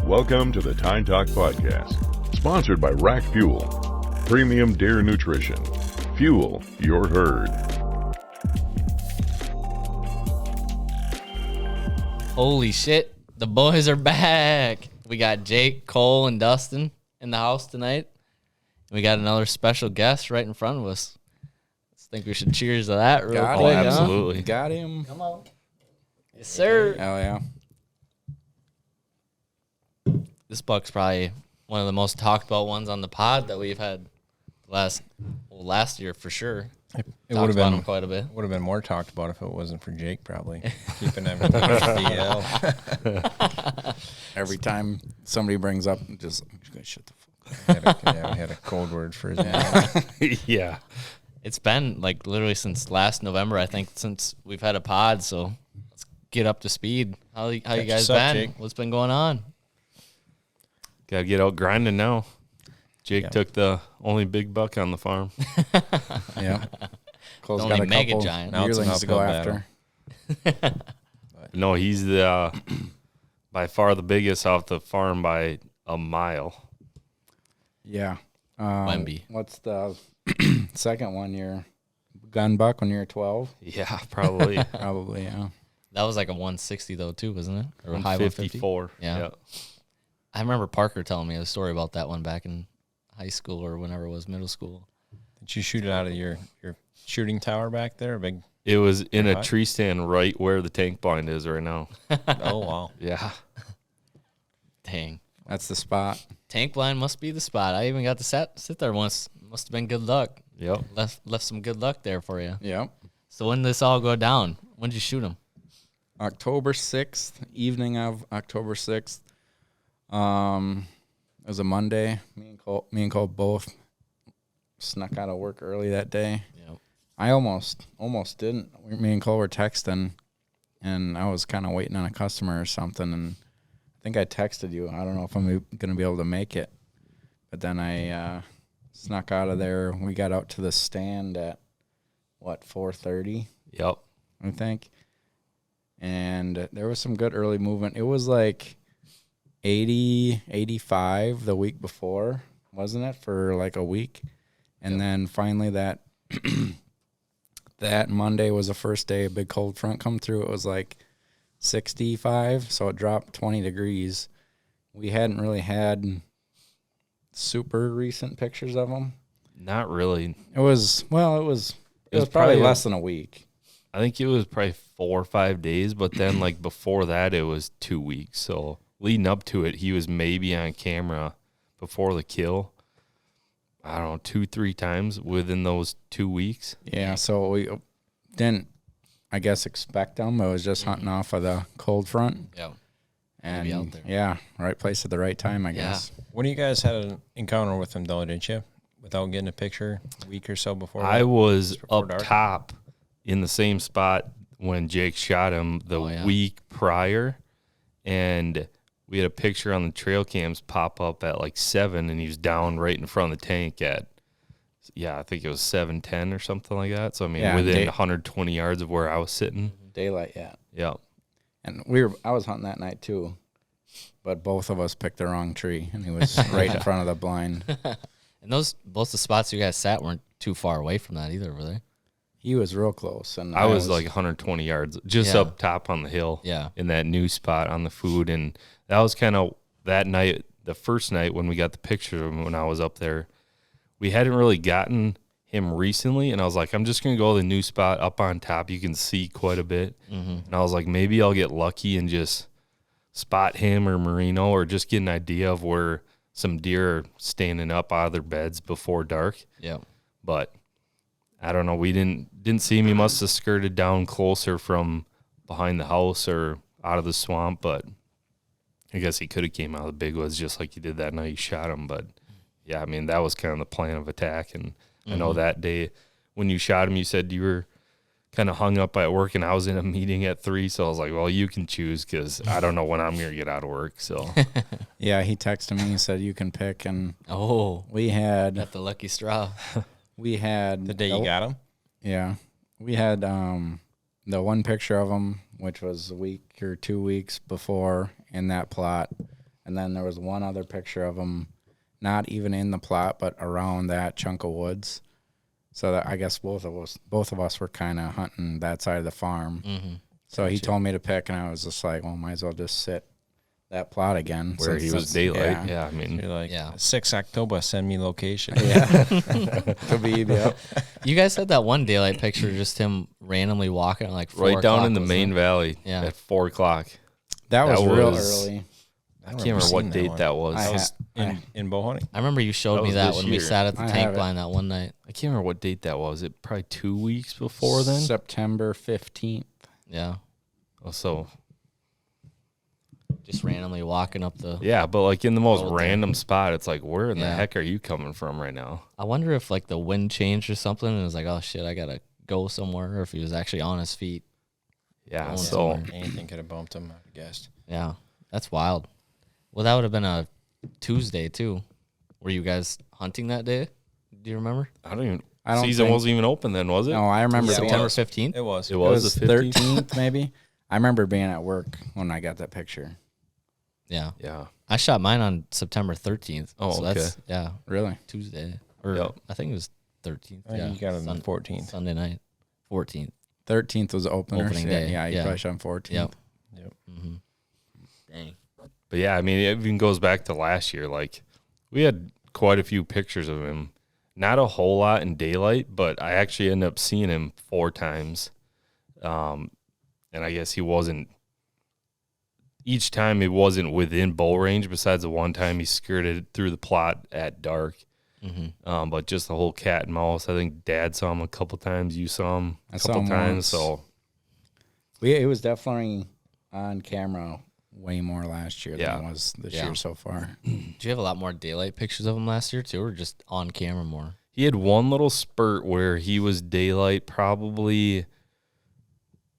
Welcome to the Tine Talk Podcast, sponsored by Rack Fuel, premium deer nutrition. Fuel your herd. Holy shit, the boys are back. We got Jake, Cole, and Dustin in the house tonight. We got another special guest right in front of us. I think we should cheers to that real quick. Absolutely. Got him. Come on. Yes, sir. Hell yeah. This buck's probably one of the most talked about ones on the pod that we've had last year for sure. It would have been quite a bit. Would have been more talked about if it wasn't for Jake, probably keeping everything DL. Every time somebody brings up, just shut the fuck up. We had a code word for his name. Yeah. It's been like literally since last November, I think, since we've had a pod. So let's get up to speed. How you guys been? Jake. What's been going on? Gotta get out grinding now. Jake took the only big buck on the farm. Yeah. Cole's The got only a mega couple giant. Now it's an yearlings to go uphill after. No, he's the by far the biggest off the farm by a mile. Yeah. Wemby. What's the second one? Your gun buck when you're 12? Yeah, probably. Probably, yeah. That was like a 160 though too, wasn't it? Or a high 150? 154. Yeah. I remember Parker telling me a story about that one back in high school or whenever it was middle school. Did you shoot it out of your shooting tower back there? It was in a tree stand right where the tank blind is right now. Oh, wow. Yeah. Dang. That's the spot. Tank blind must be the spot. I even got to sit there once. Must have been good luck. Yep. Left some good luck there for you. Yep. So when did this all go down? When did you shoot him? October 6th, evening of October 6th. It was a Monday. Me and Cole both snuck out of work early that day. Yep. I almost didn't. Me and Cole were texting, and I was kind of waiting on a customer or something, and I think I texted you. I don't know if I'm going to be able to make it. But then I snuck out of there. We got out to the stand at, 4:30? Yep. I think. And there was some good early movement. It was like 80, 85 the week before, wasn't it, for like a week? And then finally that Monday was the first day a big cold front come through. It was like 65, so it dropped 20 degrees. We hadn't really had super recent pictures of them. Not really. It was probably probably less than a week. I think it was probably 4 or 5 days, but then like before that it was 2 weeks. So leading up to it, he was maybe on camera before the kill, I don't know, 2-3 times within those 2 weeks. Yeah, so we didn't, I guess, expect them. It was just hunting off of the cold front. Yeah. And Maybe out there. yeah, right place at the right time, I guess. When you guys had an encounter with him, though, didn't you? Without getting a picture a week or so before? I was Just before up dark? top in the same spot when Jake shot him the week prior, and we had a picture on the trail cams pop up at like 7, and he was down right in front of the tank at, I think it was 7:10 or something like that. So, I mean, within 120 yards of where I was sitting. Daylight, yeah. Yeah. And I was hunting that night too, but both of us picked the wrong tree, and he was right in front of the blind. And both the spots you guys sat weren't too far away from that either, were they? He was real close, and I was like 120 yards just up top on the hill. Yeah. In that new spot on the food. And that was kind of that night, the first night when we got the picture of him when I was up there. We hadn't really gotten him recently, and I was like, I'm just going to go to the new spot up on top. You can see quite a bit. Mm-hmm. And I was like, maybe I'll get lucky and just spot him or Marino or just get an idea of where some deer are standing up out of their beds before dark. Yeah. But I don't know. We didn't see him. He must have skirted down closer from behind the house or out of the swamp, but I guess he could have came out of the big woods just like he did that night he shot him. But, yeah, I mean, that was kind of the plan of attack. And I know that day when you shot him, you said you were kind of hung up at work, and I was in a meeting at 3, so I was like, well, you can choose because I don't know when I'm going to get out of work. So yeah, he texted me and said you can pick, and we got had the lucky straw. we had The day you got him? Yeah, we had the one picture of him, which was a week or 2 weeks before in that plot. And then there was one other picture of him, not even in the plot, but around that chunk of woods. So that I guess both of us were kind of hunting that side of the farm. Mm-hmm. So he told me to pick, and I was just like, well, might as well just sit that plot again. Where he was daylight. Yeah, I mean, You're like, Yeah. 6 October, send me location. Yeah. Could be, yep. You guys had that one daylight picture, just him randomly walking at like 4 right down o'clock, in the wasn't main it? valley Yeah. at 4 o'clock. That was real was- early. I can't remember what date that was. I That was in bow hunting. I remember you showed That me was that this when we year. sat at the I tank have it. blind that one night. I can't remember what date that was. It probably 2 weeks before then. September 15th. Yeah. Oh, so Just randomly walking up the. yeah, but like in the most Oh, damn. random spot, it's like, where in the Yeah. heck are you coming from right now? I wonder if like the wind changed or something and it was like, oh shit, I gotta go somewhere, or if he was actually on his feet. Yeah, Going so somewhere. Anything could have bumped him, I guessed. Yeah. That's wild. Well, that would have been a Tuesday too. Were you guys hunting that day? Do you remember? I don't even. I don't Season think- wasn't even open then, was it? No, I remember Yeah, it being, September was. 15th? It was. It it was was the 15th. 13th maybe. I remember being at work when I got that picture. Yeah. Yeah. I shot mine on September 13th. Oh, so okay. that's, yeah, Really? Tuesday. Or Yep. I think it was 13th. I think Yeah. you got it on the 14th. Sunday night. 14th. 13th was opener. Opening so day, Yeah, you yeah. probably shot on 14th. Yep. Yep. Mm-hmm. Dang. But yeah, I mean, it even goes back to last year. Like, we had quite a few pictures of him. Not a whole lot in daylight, but I actually ended up seeing him 4 times. And I guess he wasn't, each time he wasn't within bow range, besides the one time he skirted through the plot at dark. Mm-hmm. But just the whole cat and mouse. I think Dad saw him a couple times. You saw him I a saw couple him times. once. So It was definitely on camera way more last year Yeah. than it was this Yeah. year so far. Do you have a lot more daylight pictures of him last year too, or just on camera more? he had one little spurt where he was daylight probably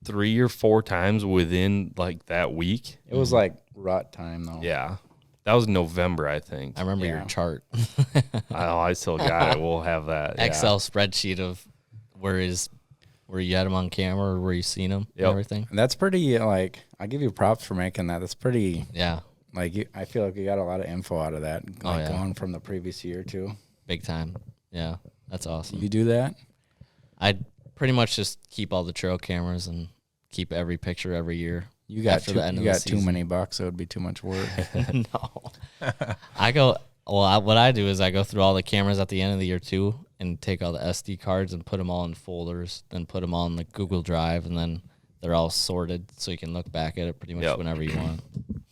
3 or 4 times within like that week. It was like rut time though. Yeah. That was November, I think. I remember Yeah. your chart. I still got it. We'll have that. Yeah. Excel spreadsheet of where you had him on camera or where you seen him Yep. and everything. And that's pretty, like, I give you props for making that. That's pretty, Yeah, like, I feel like you got a lot of info out of that, like, yeah. going from the previous year too. big time. Yeah, that's awesome. You do that? I pretty much just keep all the trail cameras and keep every picture every year. You got After the end of the too season. many bucks, so it would be too much work. No, what I do is I go through all the cameras at the end of the year too, and take all the SD cards and put them all in folders, then put them all in the Google Drive, and then they're all sorted so you can look back at it pretty much Yep. whenever you want.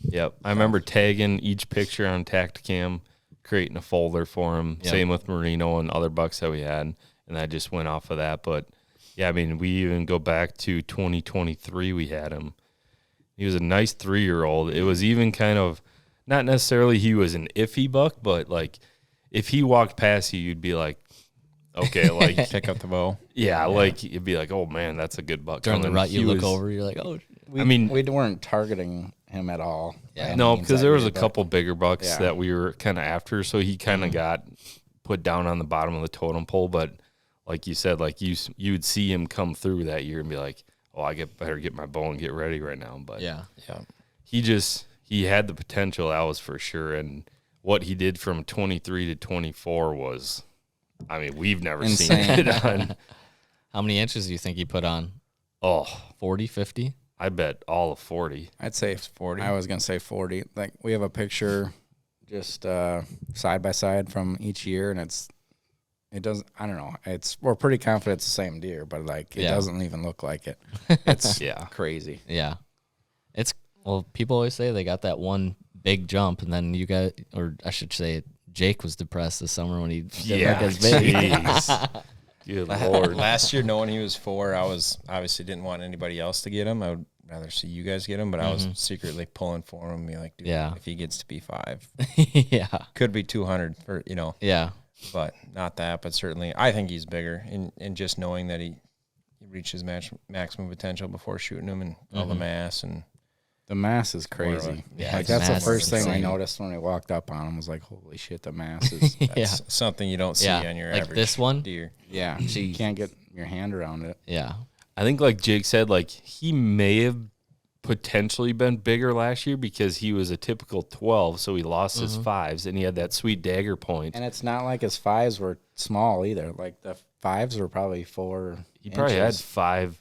Yep. I remember tagging each picture on Tacticam, creating a folder for him. Yep. Same with Merino and other bucks that we had. And I just went off of that. But yeah, I mean, we even go back to 2023, we had him. He was a nice 3-year-old. It was even kind of, not necessarily he was an iffy buck, but like if he walked past you, you'd be like, okay, like, Pick up the bow. yeah, like you'd be like, oh man, that's a good buck. During the coming. rut, you He look was- over, you're like, oh, I mean, we weren't targeting him at all. Yeah. by any no, means because that there was year, a but couple bigger bucks Yeah. that we were kind of after, so he kind of got put down on the bottom of the totem pole. But like you said, like you'd see him come through that year and be like, oh, better get my bow and get ready right now. But yeah, Yeah. he had the potential, that was for sure. And what he did from 23 to 24 was, I mean, we've never seen Insane. it on. How many inches do you think he put on? Oh, 40, 50? I bet all of 40. I'd say 40. I was gonna say 40. Like we have a picture, just side by side from each year, and it doesn't. I don't know. We're pretty confident it's the same deer, but like it Yeah. doesn't even look like it. It's Yeah. crazy. Yeah. Well, people always say they got that one big jump, and then you got, or I should say, Jake was depressed this summer when he didn't Yeah, look as big. jeez. Good Lord. Last year, knowing he was 4, I was obviously didn't want anybody else to get him. I would rather see you guys get him, but I was secretly pulling for him. Be like, dude, Yeah. if he gets to be 5, Yeah. could be 200 for Yeah. but not that. But certainly, I think he's bigger. And just knowing that he reached his maximum potential before shooting him and all the mass and The mass is crazy. Yeah, like the that's the mass first is thing I insane. noticed when I walked up on him. Was like, holy shit, the mass is. Yeah. it's something you don't see Yeah. on your Like average this one? deer. Yeah, you can't get your hand around it. Yeah. I think like Jake said, like he may have potentially been bigger last year because he was a typical 12, so he lost his 5s, and he had that sweet dagger point. And it's not like his 5s were small either. Like the 5s were probably 4 He probably had inches. 5,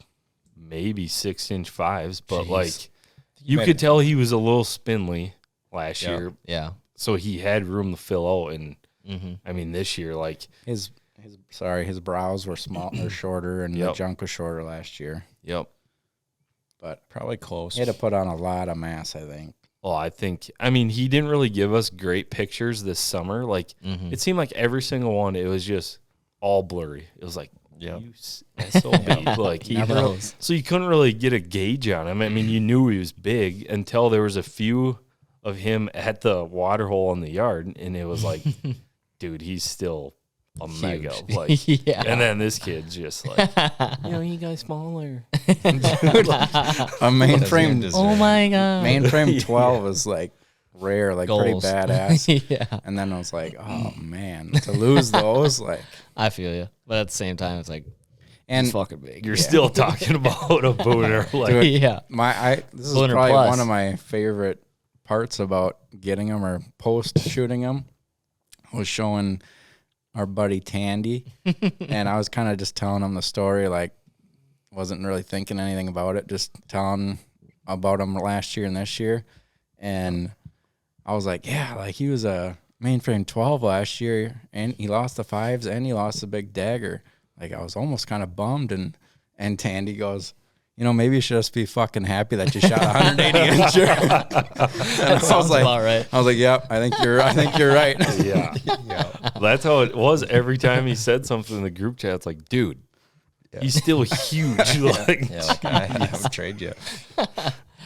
maybe 6-inch 5s, but Jeez. like you could tell he was a little spindly last year, Yeah. so he had room to fill out. And I mean, this year, like His brows were small or shorter, and the Yep. junk was shorter last year. yep. But Probably close. he had to put on a lot of mass, I think. Well, I mean, he didn't really give us great pictures this summer. Like, it seemed like every single one, it was just all blurry. It was like, you SOB. Like, He knows. so you couldn't really get a gauge on him. I mean, you knew he was big until there was a few of him at the water hole in the yard, and it was like, dude, he's still a mega. Like, Yeah. and then this kid's just like, you guys smaller. A mainframe, Oh my god. mainframe 12 is like rare, like Goals. pretty badass. Yeah. And then I was like, oh man, to lose those, like, I feel you, but at the same time, it's like and it's fucking big. You're still talking about a booner. Like, Dude, Yeah. this is Booner probably plus. one of my favorite parts about getting them or post shooting them was showing our buddy Tandy, and I was kind of just telling him the story, like wasn't really thinking anything about it, just telling about him last year and this year, and I was like, yeah, like he was a mainframe 12 last year, and he lost the 5s and he lost the big dagger. Like I was almost kind of bummed, and Tandy goes, maybe you should just be fucking happy that you shot 180 incher. And I was Sounds like, about right. I was like, yep, I think you're right. yeah. That's how it was every time he said something in the group chat. It's like, dude, he's still huge. Like, like I haven't traded you.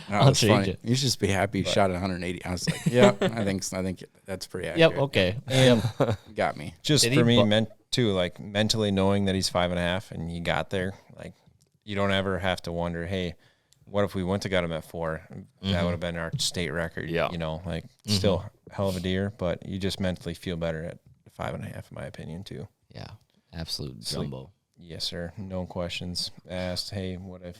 That was change funny. it. You should just be happy you shot 180. I was like, yeah, I think that's pretty accurate. Yep. Okay. Yep. Got me. Just Did for he me, bu- meant too, like mentally knowing that he's 5.5 and you got there, like you don't ever have to wonder, hey, what if we went to got him at 4? That would have been our state record. Yeah. Like still hell of a deer, but you just mentally feel better at 5.5, in my opinion, too. Yeah. Absolute jumbo. Yes, sir. No questions asked. Hey, what if?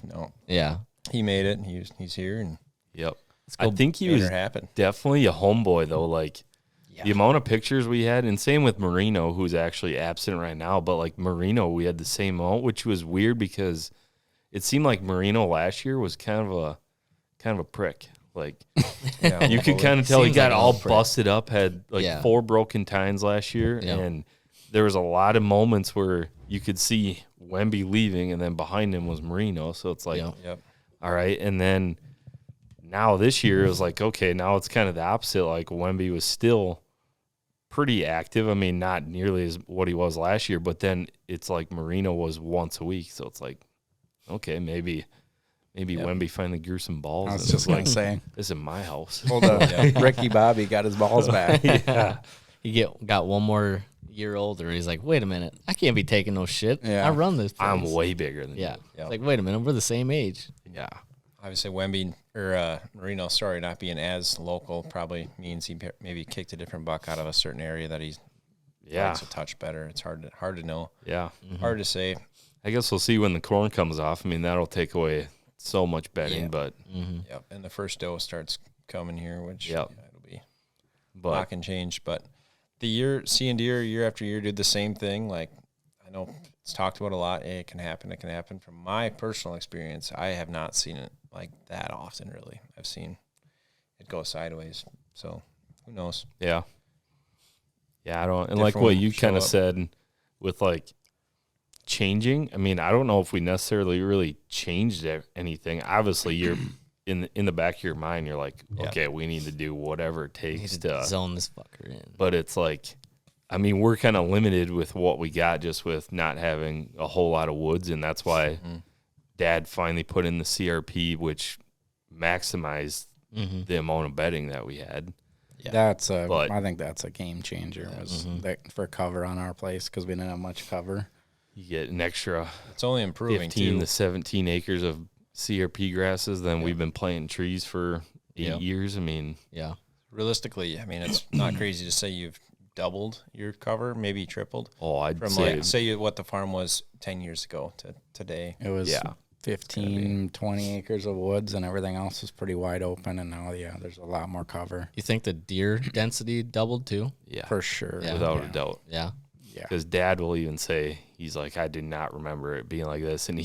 No, Yeah. he made it. And he's here, and yep. go I think he made was it happen. definitely a homeboy, though. Like, the amount of pictures we had, and same with Marino, who's actually absent right now, but like Marino, we had the same amount, which was weird because it seemed like Marino last year was kind of a prick. Like, you could kind of tell he Seems got like a all little prick. busted up, had like Yeah. 4 broken tines last year, Yeah. and there was a lot of moments where you could see Wemby leaving, and then behind him was Marino. So it's like, Yeah. Yep. all right. And then now this year it was like, okay, now it's kind of the opposite. Like Wemby was still pretty active. I mean, not nearly as what he was last year, but then it's like Marino was once a week. So it's like, okay, maybe Wemby finally grew some balls. I was and just it's gonna like, say, this is my house. hold up, Ricky Bobby got his balls back. Yeah. He got one more year older. He's like, wait a minute, I can't be taking no shit. Yeah. I run this. I'm place. way bigger than Yeah. you. Yeah. It's like, wait a minute, we're the same age. Yeah. Obviously, Wemby or Marino, sorry, not being as local probably means he maybe kicked a different buck out of a certain area that he Yeah. likes a touch better. It's hard to know, Yeah. hard to say. I guess we'll see when the corn comes off. I mean, that'll take away so much betting, Yeah. but Yep, and the first doe starts coming here, which Yep. it'll be but lock and change. But the seeing deer year after year did the same thing. Like I know it's talked about a lot. Hey, it can happen. It can happen. From my personal experience, I have not seen it like that often. Really, I've seen it go sideways. So who knows? yeah. Yeah, I don't, and like Different what one you show kind of up. said with like changing. I mean, I don't know if we necessarily really changed anything. Obviously, you're in the back of your mind, you're like, Yeah. okay, we need to do whatever it Need takes to to. zone this fucker in. But it's like, I mean, we're kind of limited with what we got, just with not having a whole lot of woods, and that's why Dad finally put in the CRP, which maximized the amount of bedding that we had. That's But- I think that's a game changer. Was that for cover on our place because we didn't have much cover. You get an extra It's only improving 15 too. to 17 acres of CRP grasses. Then we've been planting trees for 8 Yep. years. I mean, Yeah. Realistically, I mean, it's not crazy to say you've doubled your cover, maybe tripled? Oh, I'd From say like, say what the farm was 10 years ago to today. It was Yeah. 15, 20 acres of woods, and everything else was pretty wide open. And now, there's a lot more cover. You think the deer density doubled too? yeah, For sure. Yeah. without a doubt. Yeah. Yeah. Because Dad will even say, he's like, I do not remember it being like this. And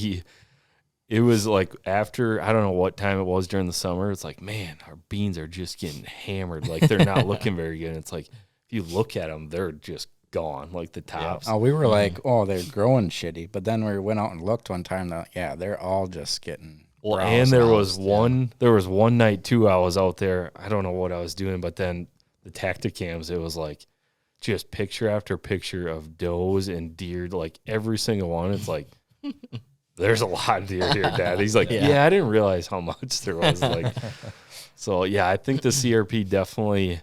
it was like after, I don't know what time it was during the summer, it's like, man, our beans are just getting hammered. Like they're not looking very good. And it's like, if you look at them, they're just gone, like the tops. Oh, we were like, oh, they're growing shitty. But then we went out and looked one time. They're all just getting. Well, browsed and there out. was one night too, I was out there. I don't know what I was doing, but then the Tacticams, it was like just picture after picture of does and deer, like every single one. It's like, there's a lot of deer here, Dad. He's like, yeah, I didn't realize how much there was. Like, so yeah, I think the CRP definitely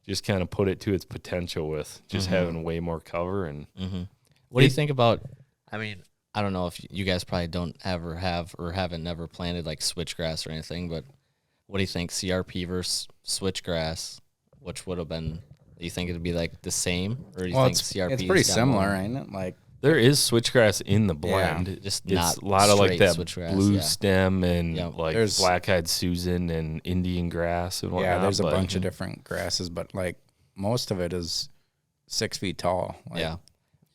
just kind of put it to its potential with just having way more cover. And What do you think about? I mean, I don't know if you guys probably don't ever have or haven't never planted like switchgrass or anything, but what do you think CRP versus switchgrass? Which would have been? Do you think it'd be like the same, or do you think CRP? It's pretty is down similar, lower? ain't it? Like, there is switchgrass in the blend. just it's not a lot of like straight that switchgrass, blue yeah. stem and Yep. like There's- black-eyed Susan and Indian grass and whatnot. there's a but- bunch of different grasses, but like most of it is 6 feet tall. Like, Yeah.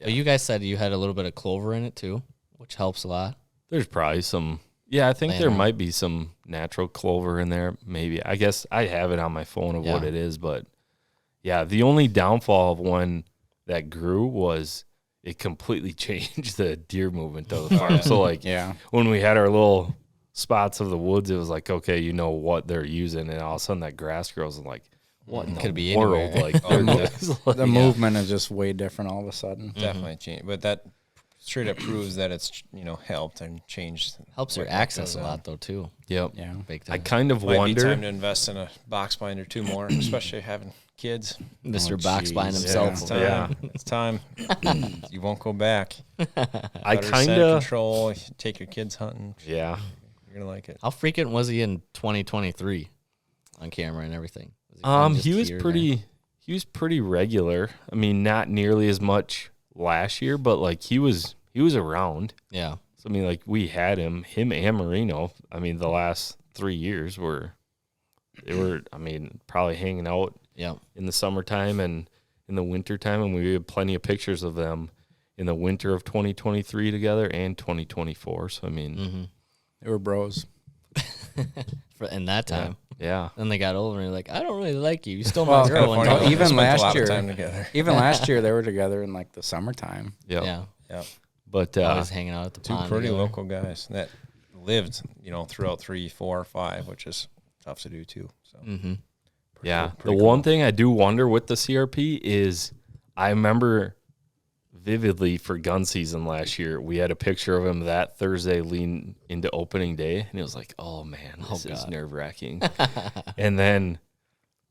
But you guys said you had a little bit of clover in it too, which helps a lot. There's probably some. Yeah, I think Laying there around. might be some natural clover in there. Maybe. I guess I have it on my phone of what Yeah. it is, but yeah, the only downfall of when that grew was it completely changed the deer movement of the farm. So like Yeah. when we had our little spots of the woods, it was like, okay, you know what they're using, and all of a sudden that grass grows and like, what in Could the be world? anywhere. Like, The movement is just way different all of a sudden. Definitely changed. But that straight up proves that it's, helped and changed. Helps your what access goes a on. lot though too. yep. Yeah. Big I time. kind of Might be wonder. time to invest in a box blind or two more, especially having kids. Mr. Box Blind jeez. himself. It's over time. there. It's time. You won't go back. I Better set kind of. control. Take your kids hunting. Yeah. You're gonna like it. How frequent was he in 2023 on camera and everything? Was he kinda just He was here and pretty. He was pretty regular. I mean, not nearly as much last year, but like he was around. there? Yeah. So I mean, like we had him and Marino. I mean, the last 3 years they were. I mean, probably hanging out Yeah. in the summertime and in the wintertime, and we had plenty of pictures of them in the winter of 2023 together and 2024. So I mean, They were bros. In that time. yeah. Then they got older and you're like, I don't really like you. You stole my Well, girl. California, And even we spent last a lot year- of time together. Even last year, they were together in like the summertime. Yep. yeah. Yeah, But Always hanging out at the two pond. pretty together. local guys that lived, throughout 3, 4, 5, which is tough to do too. So yeah, pretty the one thing I do wonder with the CRP is I remember vividly for gun season last year, we had a picture of him that Thursday leading into opening day, and it was like, oh man, this is God. nerve wracking. And then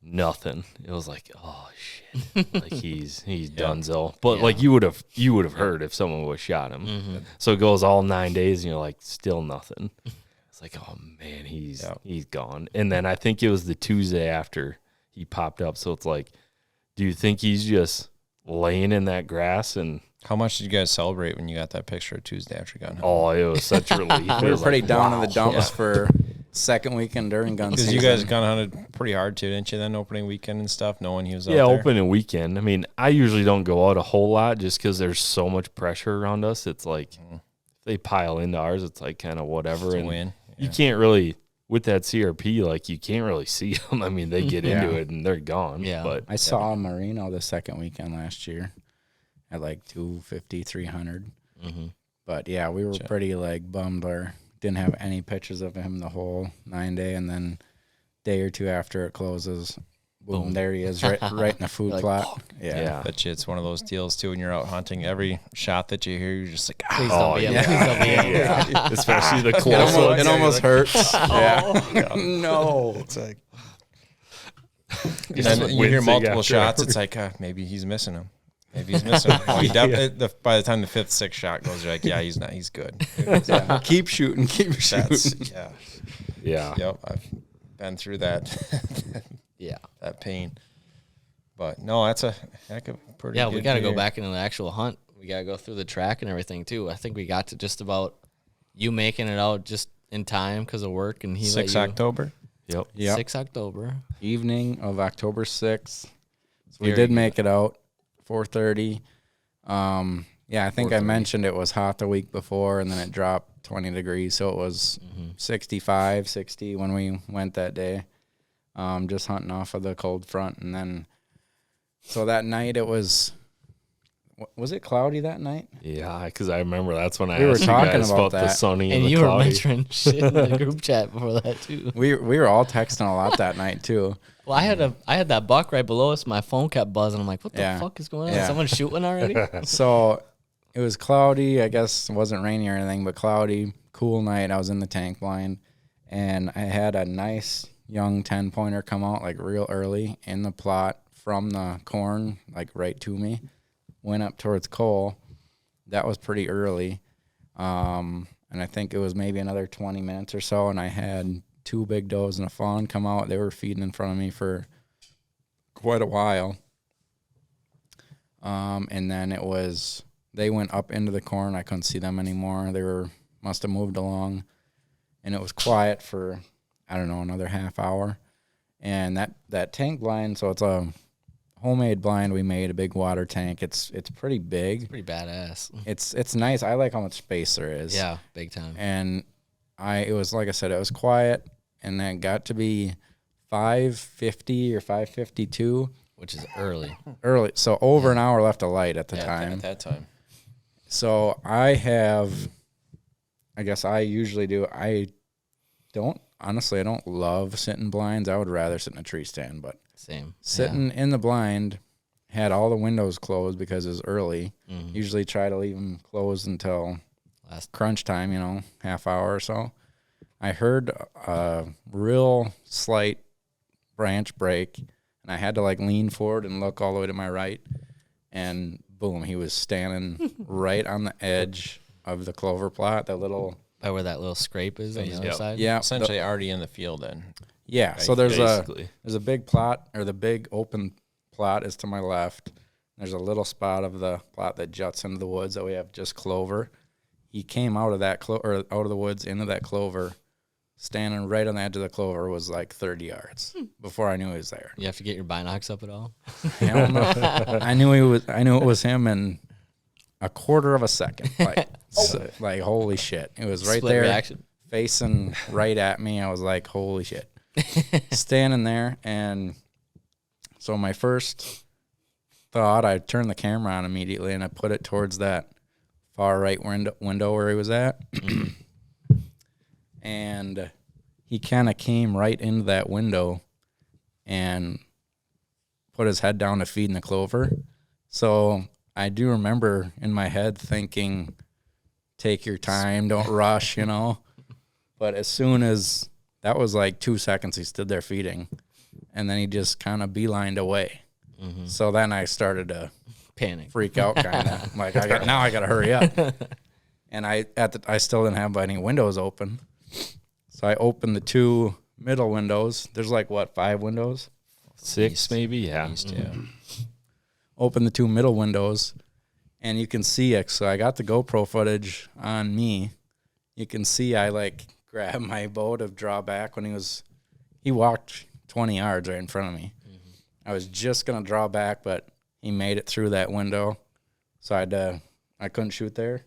nothing. It was like, oh shit, like he's donezo. But like you would have heard if someone would have shot him. So it goes all 9 days, and you're like, still nothing. It's like, oh man, he's gone. And then I think it was the Tuesday after he popped up. So it's like, do you think he's just laying in that grass? And how much did you guys celebrate when you got that picture Tuesday after gun? oh, it was such a relief. It We were was pretty like, down wow. in the dumps for second weekend during gun Because season. you guys gun hunted pretty hard too, didn't you? Then opening weekend and stuff, knowing he was Yeah, out there. opening weekend. I mean, I usually don't go out a whole lot just because there's so much pressure around us. It's like if they pile into ours, it's like kind of whatever. It's a And win. you can't really, with that CRP, like you can't really see them. I mean, they get into Yeah. it and they're gone. Yeah. But I saw Marino the second weekend last year at like 250, 300. But yeah, we were pretty like bummed or didn't have any pictures of him the whole 9 day. And then day or two after it closes, boom, there he is right in the food plot. yeah. Bet you it's one of those deals too when you're out hunting. Every shot that you hear, you're just like, Please ah. don't be him. Please don't be him. Yeah. Especially the It close almost, ones. it almost hurts. Yeah. No. It's like, and Just then you hear wincing multiple after shots. It's like maybe he's missing him. Maybe he's missing him. Well, by the time the 5th, 6th shot goes, you're like, yeah, he's not. He's good. Yeah. Keep shooting. Keep shooting. That's yeah. Yeah. Yep, I've been through that Yeah. that pain. But no, that's a heck of a pretty. Yeah, good we got to go deer. back into the actual hunt. We got to go through the track and everything too. I think we got to just about you making it out just in time because of work, and he 6 let you. October. Yep. 6 October. Evening of October 6th. So we Very did good. make it out, 4:30. Yeah, I think I 4:30. mentioned it was hot the week before, and then it dropped 20 degrees, so it was 65, 60 when we went that day. Just hunting off of the cold front, and then so that night it was it cloudy that night? Yeah, because I remember that's when I We were asked you talking guys about about the that. sunny And the you were cloudy. mentioning shit in the group chat before that too. We were all texting a lot that night too. Well, I had that buck right below us. My phone kept buzzing. I'm like, what the Yeah. fuck is going on? Yeah. Someone shooting already? So it was cloudy. I guess it wasn't rainy or anything, but cloudy, cool night. I was in the tank blind, and I had a nice young 10-pointer come out like real early in the plot from the corn, like right to me. Went up towards Cole. That was pretty early. And I think it was maybe another 20 minutes or so, and I had 2 big does and a fawn come out. They were feeding in front of me for quite a while. And then they went up into the corn. I couldn't see them anymore. They must have moved along, and it was quiet for, I don't know, another half hour. And that tank blind, so it's a homemade blind we made, a big water tank. It's pretty big. Pretty badass. It's nice. I like how much space there is. Yeah, big time. And it was, like I said, it was quiet, and then it got to be 5:50 or 5:52 Which is early. early. So over an hour left of light at the Yeah, time. At that time. So I guess I usually do. I don't love sitting blinds. I would rather sit in a tree stand, but Same. sitting in the blind, had all the windows closed because it was early. Mhm. Usually try to leave them closed until Last crunch time, half hour or so. I heard a real slight branch break, and I had to lean forward and look all the way to my right, and boom, he was standing right on the edge of the clover plot, that little, by where that little scrape is on the other Yep. side. yeah, Essentially already in the field then. yeah. So there's Basically. a big plot, or the big open plot is to my left. There's a little spot of the plot that juts into the woods that we have just clover. He came out of that out of the woods into that clover, standing right on the edge of the clover, was like 30 yards before I knew he was there. You have to get your binocs up at all? Hell no. I knew it was him in a quarter of a second. Like holy shit. It was right Split there, reaction. facing right at me. I was like, holy shit. Standing there, and so my first thought, I turned the camera on immediately, and I put it towards that far right window where he was at. And he kind of came right into that window and put his head down to feed in the clover. So I do remember in my head thinking, take your time, don't rush, But as soon as that was like 2 seconds, he stood there feeding, and then he just kind of beelined away. Mm-hmm. So then I started to Panic. freak out, kind of like I got to hurry up. And I still didn't have any windows open, so I opened the 2 middle windows. There's 5 windows. 6 maybe, yeah. Yeah. Open the 2 middle windows, and you can see it. So I got the GoPro footage on me. You can see I grabbed my bow to draw back when he walked 20 yards right in front of me. Mm-hmm. I was just gonna draw back, but he made it through that window, so I couldn't shoot there.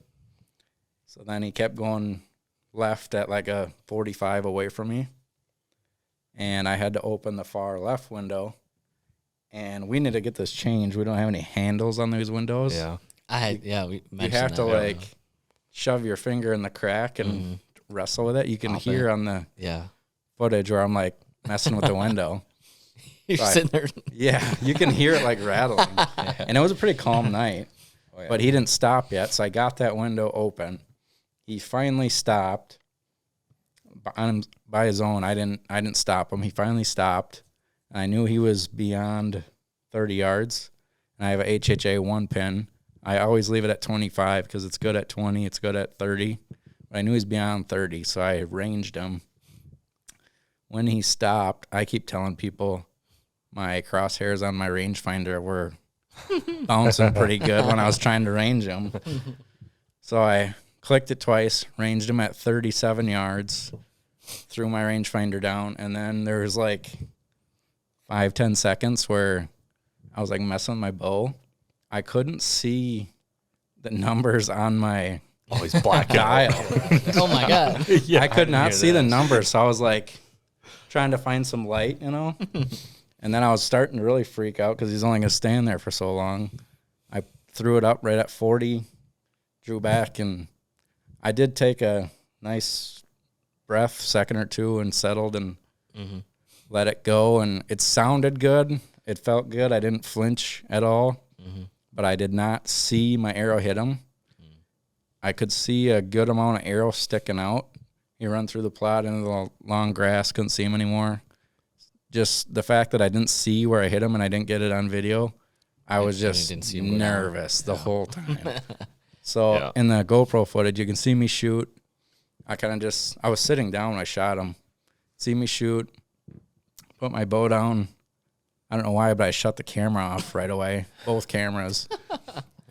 So then he kept going left at a 45 away from me, and I had to open the far left window. And we need to get this changed. We don't have any handles on these windows. Yeah. We You mentioned have to that. shove your finger in the crack and wrestle with it. You can Pop hear it. on the Yeah. footage where I'm messing with the window. You're Right. sitting there. Yeah, you can hear it rattling. And it was a pretty calm night, Oh, yeah. but he didn't stop yet. So I got that window open. He finally stopped by his own. I didn't stop him. He finally stopped. I knew he was beyond 30 yards. And I have a HHA 1 pin. I always leave it at 25 because it's good at 20. It's good at 30. But I knew he was beyond 30, so I ranged him. When he stopped, I keep telling people, my crosshairs on my rangefinder were bouncing pretty good when I was trying to range them. So I clicked it twice, ranged him at 37 yards, threw my rangefinder down, and then there was like 5-10 seconds where I was like messing with my bow. I couldn't see the numbers on my Always black dial. Oh my God. Yeah, I could not hear see the that. numbers, so I was like trying to find some light, you know? And then I was starting to really freak out because he's only going to stand there for so long. I threw it up right at 40, drew back, and I did take a nice breath, second or two, and settled and let it go. And it sounded good. It felt good. I didn't flinch at all, but I did not see my arrow hit him. I could see a good amount of arrow sticking out. He run through the plot into the long grass, couldn't see him anymore. Just the fact that I didn't see where I hit him and I didn't get it on video, I was just didn't see him go down. nervous the whole time. So in the GoPro footage, you can see me shoot. I was sitting down when I shot him. See me shoot, put my bow down. I don't know why, but I shut the camera off right away, both cameras.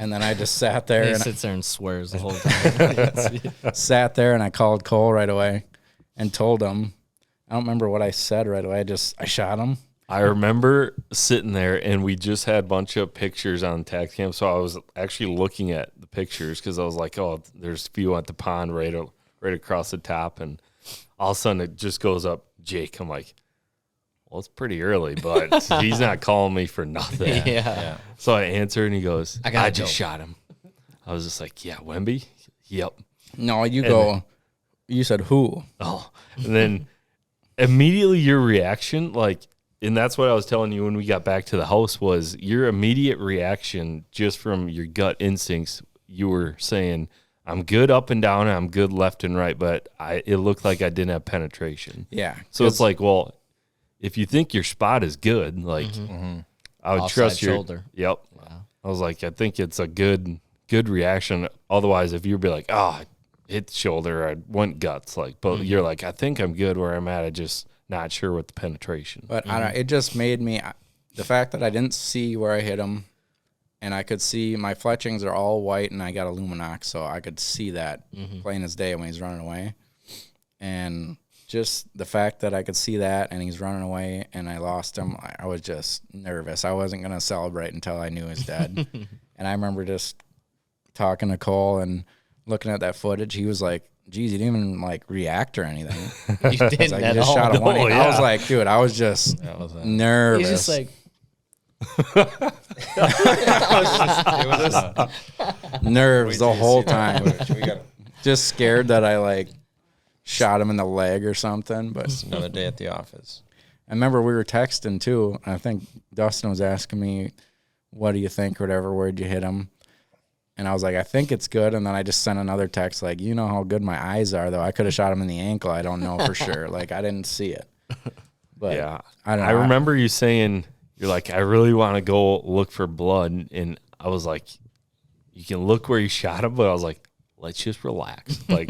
And then I just sat there He and sits there and swears the whole time. sat there and I called Cole right away and told him. I don't remember what I said right away. I shot him. I remember sitting there, and we just had a bunch of pictures on tac cam, so I was actually looking at the pictures because I was like, oh, there's a few at the pond right across the top, and all of a sudden it just goes up, Jake. I'm like, well, it's pretty early, but he's not calling me for nothing. Yeah. So I answer, and he goes, gotta I just go." shot him. I was just like, yeah, Wemby? Yep. No, you And go. You said who? Oh, and then immediately your reaction, like, and that's what I was telling you when we got back to the house, was your immediate reaction just from your gut instincts. You were saying, I'm good up and down, and I'm good left and right, but it looked like I didn't have penetration. Yeah. So it's like, well, if you think your spot is good, like, I would Offside trust your shoulder. Yep. Yeah. I was like, I think it's a good reaction. Otherwise, if you'd be like, oh, hit the shoulder, I went guts, like, but you're like, I think I'm good where I'm at. I just not sure with the penetration. But I don't, it just made me, the fact that I didn't see where I hit him, and I could see my fletchings are all white, and I got a Luminox, so I could see that plain as day when he's running away. And just the fact that I could see that, and he's running away, and I lost him, I was just nervous. I wasn't going to celebrate until I knew he was dead. And I remember just talking to Cole and looking at that footage. He was like, geez, you didn't even like react or anything. You didn't It's like, you at just all. shot a No, 180. I was yeah. like, dude, I was just nervous. He's just like, nerves the whole See that time. footage. We got Just scared that I like shot him in the leg or something. But another day at the office. I remember we were texting too. And I think Dustin was asking me, what do you think or whatever, where'd you hit him? And I was like, I think it's good. And then I just sent another text like, you know how good my eyes are, though. I could have shot him in the ankle. I don't know for sure. Like, I didn't see it. But Yeah. I don't know. I remember you saying, you're like, I really want to go look for blood. And I was like, you can look where you shot him, but I was like, let's just relax. Like,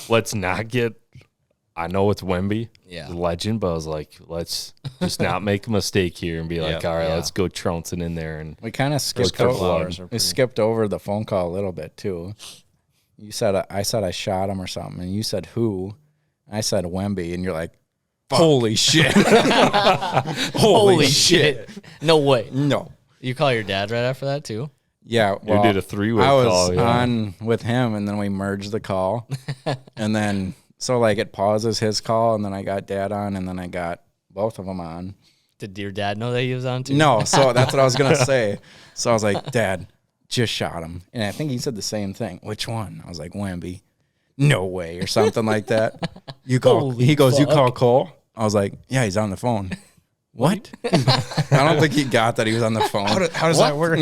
let's not get, I know it's Wemby, Yeah. legend, but I was like, let's just not make a mistake here and be like, Yeah. all right, Yeah. let's go trouncing in there. And we kind of skipped couple over. hours are We pretty- skipped over the phone call a little bit too. You said I said I shot him or something, and you said who? I said Wemby, and you're like, holy shit! holy shit. No way. No. You call your dad right after that too? Yeah, well, did a three-way I was call, yeah. on with him, and then we merged the call, and then so like it pauses his call, and then I got Dad on, and then I got both of them on. Did your dad know that he was on too? No, so that's what I was gonna say. So I was like, Dad, just shot him, and I think he said the same thing. Which one? I was like, Wemby. No way, or something like that. You call. Holy He goes, you fuck. call Cole. I was like, yeah, he's on the phone. What? I don't think he got that he was on the phone. How does that work?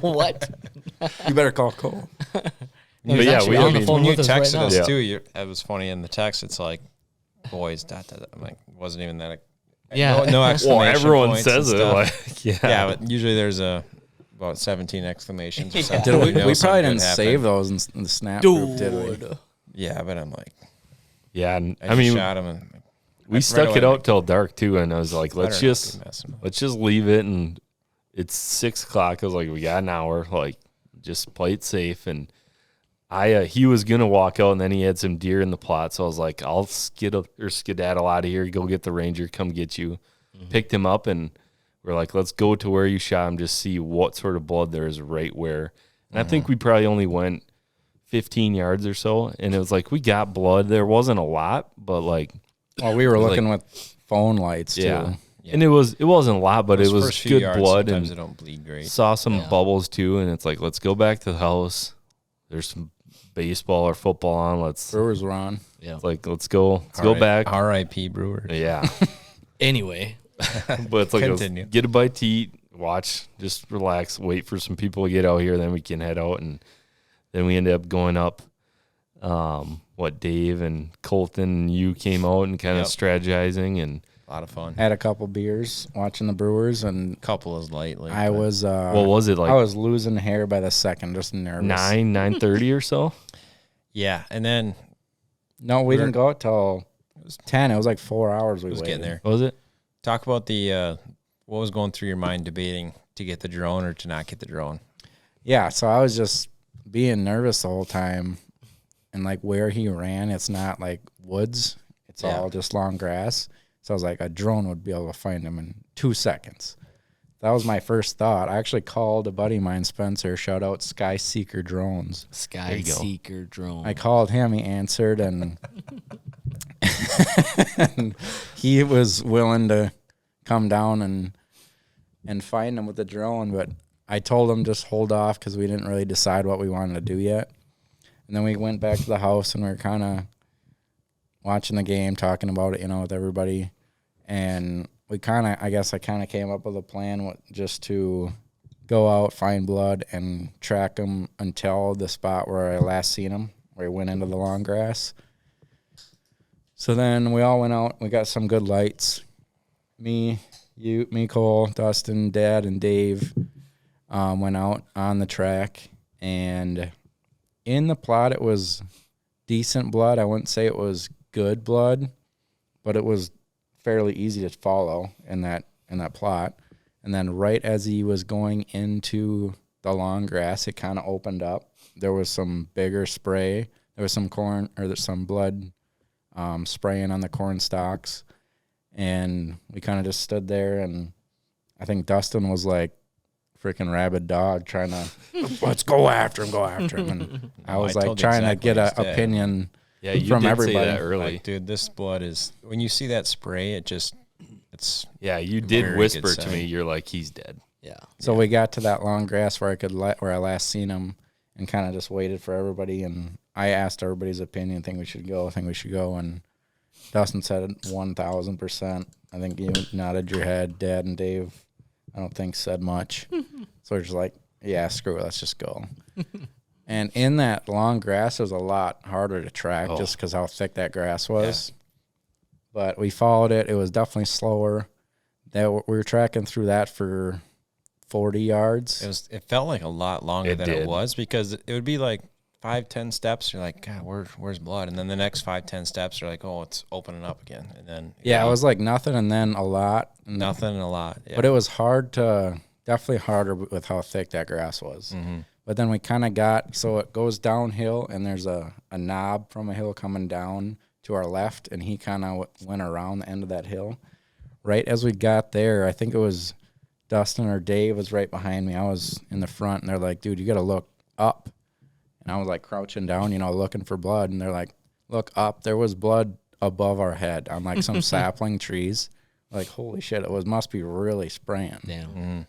What? You better call Cole. but yeah, actually we, on I the mean, phone When you with us right texted now. us Yeah. too, it was funny in the text. It's like, boys, dot, dot, dot. I'm like, it wasn't even that. Yeah. No exclamation well, everyone points says and it. stuff. Like, yeah. Yeah, but usually there's about 17 exclamations or something. Did we? You know We something probably good didn't happened. save those in the snap group, did we? Yeah, but I'm like, Yeah. And, I I just mean, shot him. And We stuck away, it out like, till dark too, and I was like, let's better not be just messing with it. let's just leave it. And it's 6 o'clock. I was like, we got an hour. Like, just play it safe. And he was gonna walk out, and then he had some deer in the plot. So I was like, I'll skedaddle out of here. Go get the ranger. Come get you. Picked him up, and we're like, let's go to where you shot him. Just see what sort of blood there is right where. And I think we probably only went 15 yards or so, and it was like we got blood. There wasn't a lot, but like. Well, we were Like- looking with phone lights too. Yeah. And it wasn't a lot, but Those it was first few good yards, blood, sometimes and they don't bleed great. saw some bubbles too. And it's like, let's go back to the house. There's some baseball or football on. Let's Brewers were on. Yeah. let's go back. R.I.P. Brewers. Yeah, Anyway, but it's like Continue. get a bite to eat, watch, just relax, wait for some people to get out here, then we can head out. And then we ended up going up. Dave and Colton and you came out and kind of strategizing, and A lot of fun. Had a couple beers watching the Brewers, and Couple is lightly. I was what was it, like I was losing hair by the second, just nervous. 9:30 or so? Yeah, and then No, we didn't go out till 10. It was like 4 hours. We it was waited. getting there. Was it? Talk about the what was going through your mind debating to get the drone or to not get the drone. Yeah, so I was just being nervous the whole time, and like where he ran, it's not like woods; it's Yeah. all just long grass. So I was like, a drone would be able to find him in 2 seconds. That was my first thought. I actually called a buddy of mine, Spencer. Shout out Sky Seeker Drones. Sky you go. Seeker drone. I called him. He answered, and and he was willing to come down and find him with the drone. But I told him just hold off because we didn't really decide what we wanted to do yet. And then we went back to the house and we were kind of watching the game, talking about it, with everybody. And we I guess I came up with a plan just to go out, find blood, and track him until the spot where I last seen him, where he went into the long grass. So then we all went out. We got some good lights. Me, Cole, Dustin, Dad, and Dave went out on the track. And in the plot, it was decent blood. I wouldn't say it was good blood, but it was fairly easy to follow in that plot. And then right as he was going into the long grass, it kind of opened up. There was some bigger spray. There was some there's some blood spraying on the corn stalks. And we kind of just stood there, and I think Dustin was like freaking rabid dog trying to, let's go after him. And I was I like told you trying to exactly get an instead. opinion Yeah, you from did everybody. say that early. Like, dude, this blood is when you see that spray, it's Yeah, you did Very whisper good to sign. me. You're like, he's dead. yeah. So we got to that long grass where I last seen him, and kind of just waited for everybody. And I asked everybody's opinion. Think we should go. And Dustin said 1,000%. I think you nodded your head. Dad and Dave, I don't think said much. So we're just like, yeah, screw it. Let's just go. And in that long grass, it was a lot harder to track just because how thick that grass was. But we followed it. It was definitely slower. We were tracking through that for 40 yards. it felt like a lot longer It than did. it was because it would be like 5-10 steps. You're like, God, where's blood? And then the next 5-10 steps are like, oh, it's opening up again. And then Yeah, it was like nothing and then a lot. nothing and a lot. Yeah. But it was definitely harder with how thick that grass was. Mm-hmm. But then we kind of so it goes downhill, and there's a knob from a hill coming down to our left, and he kind of went around the end of that hill. Right as we got there, I think it was Dustin or Dave was right behind me. I was in the front, and they're like, dude, you got to look up. And I was like crouching down, looking for blood. And they're like, look up. There was blood above our head on like some sapling trees. Like, holy shit, must be really spraying. Damn. Mm-hmm.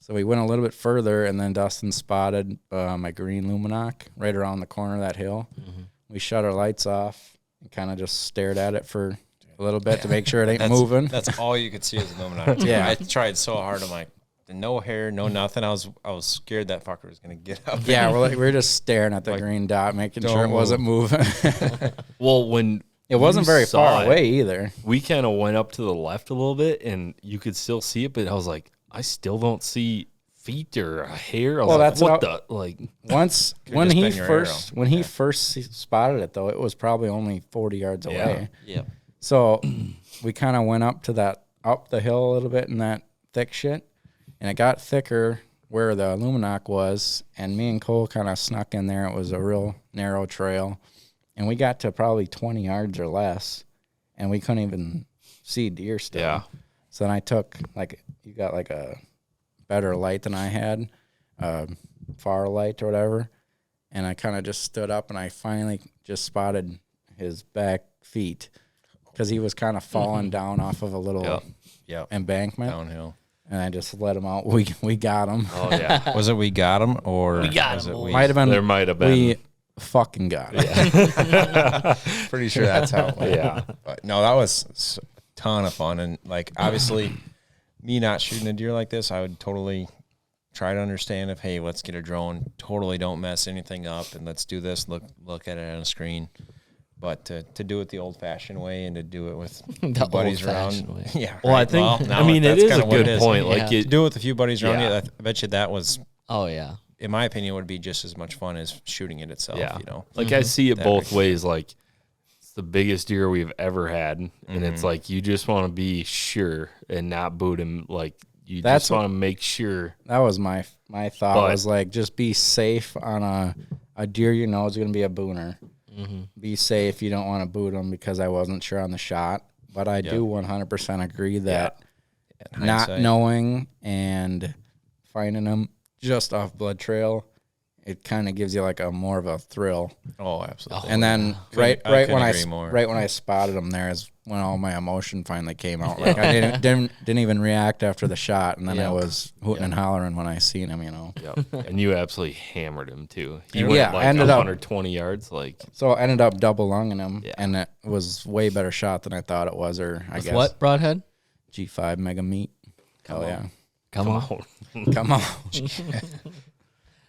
So we went a little bit further, and then Dustin spotted my green Luminoc right around the corner of that hill. Mm-hmm. We shut our lights off and kind of just stared at it for a little bit to make sure it ain't moving. That's all you could see as Illuminati. Yeah. I tried so hard. I'm like, no hair, no nothing. I was scared that fucker was gonna get up. Yeah, we're just staring at the green dot, making sure it don't wasn't moving. Well, when It wasn't you very saw far it, away either. we kind of went up to the left a little bit, and you could still see it, but I was like, I still don't see feet or hair. I was Well, like, that's what what the like? Once Could've when just he been your first arrow. when he first spotted it though, it was probably only 40 yards away. Yeah. So we kind of went up the hill a little bit in that thick shit, and it got thicker where the Luminac was, and me and Cole kind of snuck in there. It was a real narrow trail, and we got to probably 20 yards or less, and we couldn't even see deer still. Yeah. So then I took, you got a better light than I had, far light or whatever, and I kind of just stood up, and I finally just spotted his back feet because he was kind of falling down off of a little embankment. Downhill. And I just let him out. We got him. Oh yeah. Was it we got him or We got was him, it boys. we? Might have been. There might have been. We fucking got it. Pretty sure that's how it went. Yeah. But no, that was a ton of fun. And like, obviously, me not shooting a deer like this, I would totally try to understand if, hey, let's get a drone. Totally don't mess anything up, and let's do this. Look at it on a screen. But to do it the old-fashioned way and to do it with The buddies around, oldfashioned way. yeah. Well, I right. think. Now I mean, it that's is kinda a what good it is. point. Yeah. Like To it. do it with a few buddies around Yeah. you, I bet you that was, Oh yeah. in my opinion, would be just as much fun as shooting it itself. Yeah. You know, Like I see it That both makes ways. Like it's the biggest deer we've ever had, and it's like you just want to be sure and not boot him. Like you That's just want to make sure. That was my thought. But- Was like, just be safe on a deer you know is going to be a booner. Be safe. You don't want to boot them because I wasn't sure on the shot. But I do 100% agree that in not hindsight. knowing and finding them just off blood trail, it kind of gives you like a more of a thrill. Oh, absolutely. And then I couldn't agree more. right when I spotted them there is when all my emotion finally came out. Like I didn't even react after the shot, and then I was hooting and hollering when I seen him. You know. Yep. And you absolutely hammered him too. He Yeah, went like ended up- 120 yards. Like So I ended up double lunging him, Yeah. and it was way better shot than I thought it was. Or I With guess what broadhead? G5 mega meat. Hell yeah, Come on. come on.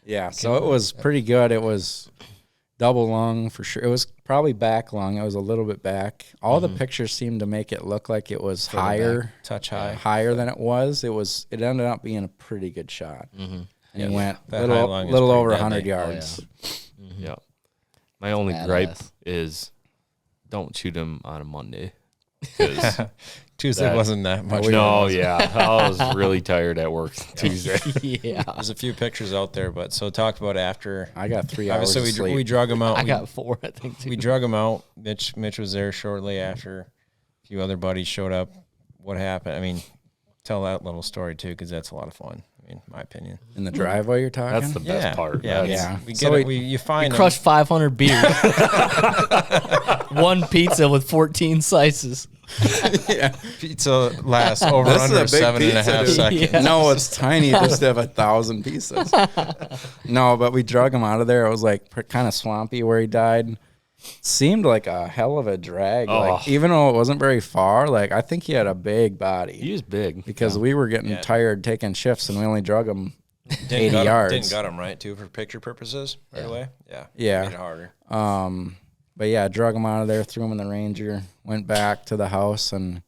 Yeah, so it was pretty good. It was double lung for sure. It was probably back lung. It was a little bit back. All the pictures seemed to make it look like it was higher, touch high. higher than it was. It ended up being a pretty good shot. And he went That high lung is little pretty over deadly. 100 Oh, yards. yeah. My only Badass. gripe is don't shoot him on a Monday. 'Cause Tuesday That- wasn't that much. no, yeah, I was really tired at work Tuesday. Yeah. There's a few pictures out there, but so talk about after. I got 3 hours Obviously, of sleep. we drug him out. I We- got 4, I think. Too. we drug him out. Mitch was there shortly after. A few other buddies showed up. What happened? I mean, tell that little story too, because that's a lot of fun. I mean, my opinion. In the driveway you're talking? That's the best part. Yeah, That's- Yeah. We get So it. we- You find him. Crushed 500 beers. One pizza with 14 slices. Pizza lasts over This is under a big 7.5 pizza, dude. seconds. Yeah. No, it's tiny. It used to have 1,000 pieces. No, but we drug him out of there. It was like kind of swampy where he died. Seemed like a hell of a drag. Oh. Like even though it wasn't very far, like I think he had a big body He was big. because we were getting tired taking shifts and we only drug him Didn't 80 gut him- yards. Didn't gut him right too for picture purposes right away. Yeah. Yeah. Made it harder. But yeah, drug him out of there, threw him in the Ranger, went back to the house, and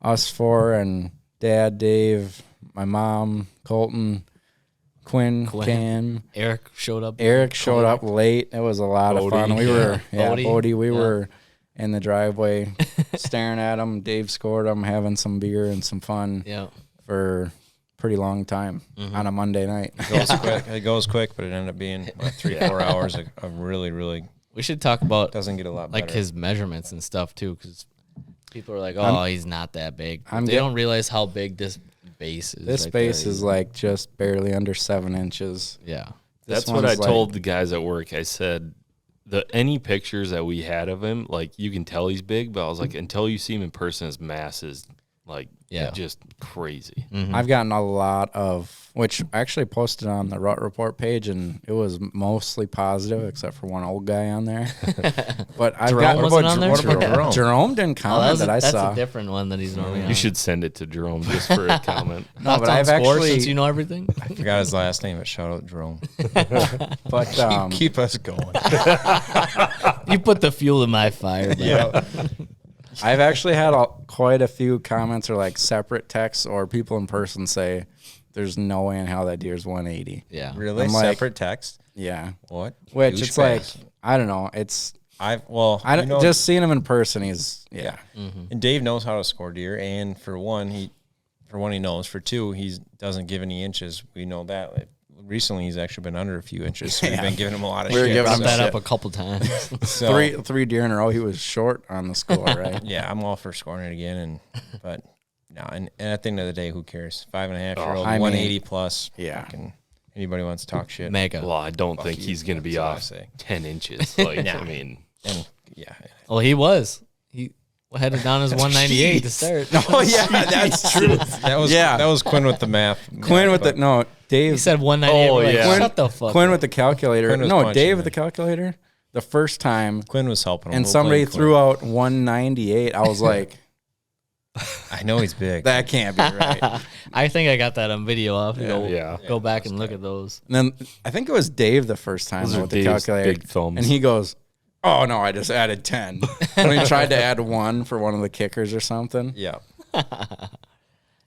us four and Dad, Dave, my mom, Colton, Quinn. Cam, Eric showed up. Eric showed up late. It was a lot of fun. We were, Bodie. Bodie, we were in the driveway staring at him. Dave scored him, having some beer and some fun Yeah. for a pretty long time on a Monday night. It goes quick. It goes quick, but it ended up being 3-4 hours of really, really We should talk about doesn't get a lot like better. his measurements and stuff too, because people are like, "Oh, he's not that big." I'm They get- don't realize how big this base is. This right base there. is like just barely under 7 inches. Yeah. This That's what I one's like- told the guys at work. I said, any pictures that we had of him, like you can tell he's big, but I was like, until you see him in person, his mass is like just crazy. I've gotten a lot of, which I actually posted on the Rut Report page, and it was mostly positive, except for one old guy on there. But I've Jerome got wasn't on there? what about Jerome? Jerome didn't Oh, comment that I that's saw. a different one that he's normally on. You should send it to Jerome just for a comment. No, but on I've score actually, since you know everything. I forgot his last name, but shout out Jerome. but Keep us going. You put the fuel in my fire. Man. I've actually had quite a few comments or like separate texts or people in person say, "There's no way in hell that deer's 180." Yeah. Really? I'm like- Separate text? Yeah, What? which it's like Douchebags. I don't know. It's Just seeing him in person, he's And Dave knows how to score deer, and for one, he knows. For two, he doesn't give any inches. We know that. Like, recently, he's actually been under a few inches, so we've been giving him a lot of shit. Brought that up a couple times. So, three deer in a row. He was short on the score, right? Yeah, I'm all for scoring it again, but no, and at the end of the day, who cares? 5.5-year-old, 180 plus. Yeah. Anybody wants to talk shit? Mega. Well, I don't think he's going to be off 10 inches. Like, I mean, Well, he was. He headed down his 198 to start. Oh yeah, that's true. That was Quinn with the math. Quinn with Dave. He said 198. Oh, Like, yeah. Shut the fuck Quinn up. with the calculator. Quinn was No, punching Dave it. with the calculator. The first time, Quinn was helping him. and somebody threw out 198. I was like, I know he's big. that can't be right. I think I got that on video. I'll have to yeah. go back and look at those. And then I think it was Dave the first time Those are with the Dave's calculator. big thumbs. And he goes, "Oh no, I just added 10." When he tried to add 1 for one of the kickers or something. Yeah,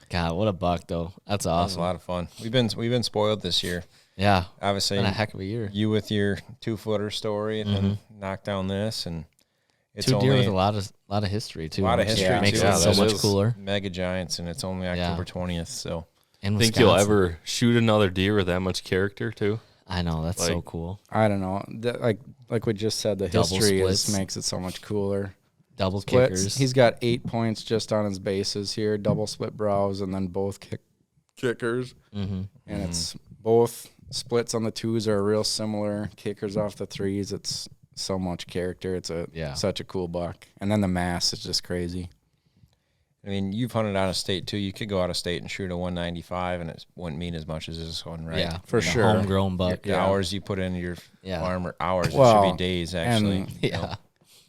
God, what a buck though. That's it was a awesome. lot of fun. We've been spoiled this year. Yeah, Obviously, been a heck of a year. you with your 2-footer story, and then knock down this, and it's Two deer only with a lot of history too. a lot of which history. makes too. it Yeah, so that much is. cooler. Mega Giants, and it's only October 20th. So In think you'll Wisconsin. ever shoot another deer with that much character, too? I know that's so like- cool. I don't know. Like we just said, the Double history splits. makes it so much cooler. Double Splits. kickers. He's got 8 points just on his bases here, double split brows, and then both kickers. Mm-hmm. And it's both splits on the 2s are real similar. Kickers off the 3s. It's so much character. It's such a cool buck. And then the mass is just crazy. I mean, you've hunted out of state too. You could go out of state and shoot a 195, and it wouldn't mean as much as this one, right? Yeah, For like a sure. Homegrown buck. The hours you put into your farm are hours. Well, it should be days actually. and- you know, Yeah.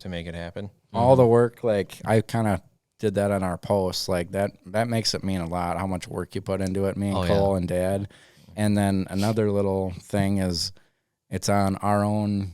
to make it happen. All the work, like I kind of did that on our posts. Like that makes it mean a lot how much work you put into it, me and Oh, Cole and Dad. And then another little thing is it's on our own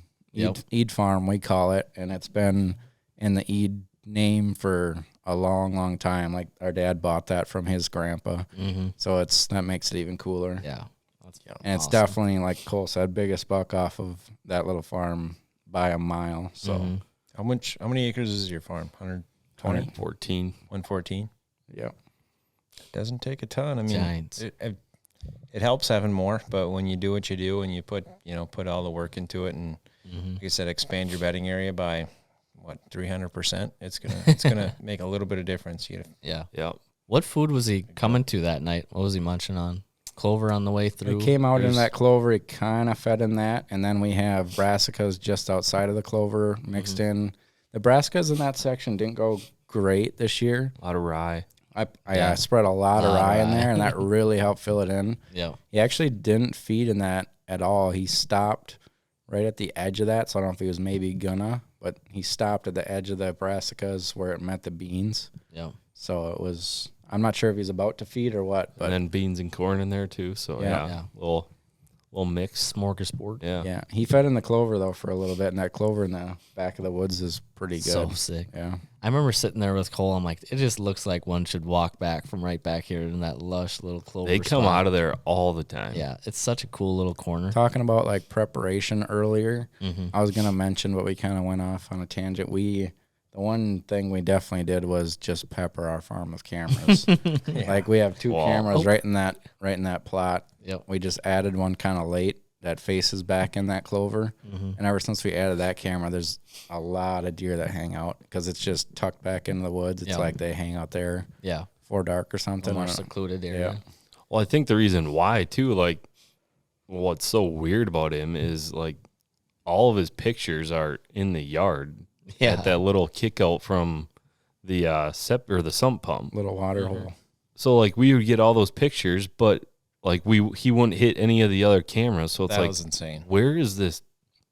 Eid farm, we call it, and it's been in the Eid name for a long, long time. Like our dad bought that from his grandpa. Mm-hmm. So that makes it even cooler. Yeah. That's And it's awesome. definitely, like Cole said, biggest buck off of that little farm by a mile. So Mhm. How many acres is your farm? 120? 114. 114? yeah. Doesn't take a ton. I mean, Giants. it helps having more, but when you do what you do and you put all the work into it, and like I said, expand your bedding area by 300%, it's gonna make a little bit of difference. Yeah. Yeah. What food was he coming to that night? What was he munching on? Clover on the way through? It came out in that clover. It kind of fed in that. And then we have brassicas just outside of the clover mixed in. The brassicas in that section didn't go great this year. A lot of rye. I spread a lot of rye in there, and that really helped fill it in. Yeah. He actually didn't feed in that at all. He stopped right at the edge of that, so I don't know if he was maybe gonna, but he stopped at the edge of the brassicas where it met the beans. Yeah. So it was, I'm not sure if he's about to feed or what, but And then beans and corn in there, too. So, Yeah. yeah. Little mix. Smorgasbord. Yeah. yeah, he fed in the clover though for a little bit, and that clover in the back of the woods is pretty good. So sick. Yeah. I remember sitting there with Cole. I'm like, it just looks like one should walk back from right back here in that lush little clover. They come spot. out of there all the time. Yeah, it's such a cool little corner. Talking about like preparation earlier, Mm-hmm. I was gonna mention, but we kind of went off on a tangent. The one thing we definitely did was just pepper our farm with cameras. Like we have 2 Wow. cameras right in that plot. Yep. We just added one kind of late that faces back in that clover, and ever since we added that camera, there's a lot of deer that hang out because it's just tucked back into the woods. It's Yeah. like they hang out there Yeah. before dark or something. More I don't know. secluded area. Well, I think the reason why, too, like, what's so weird about him is, like, all of his pictures are in the yard Yeah. at that little kick out from the the sump pump. Little water hole. So, like, we would get all those pictures, but, like, he wouldn't hit any of the other cameras. So it's That like, was insane. where is this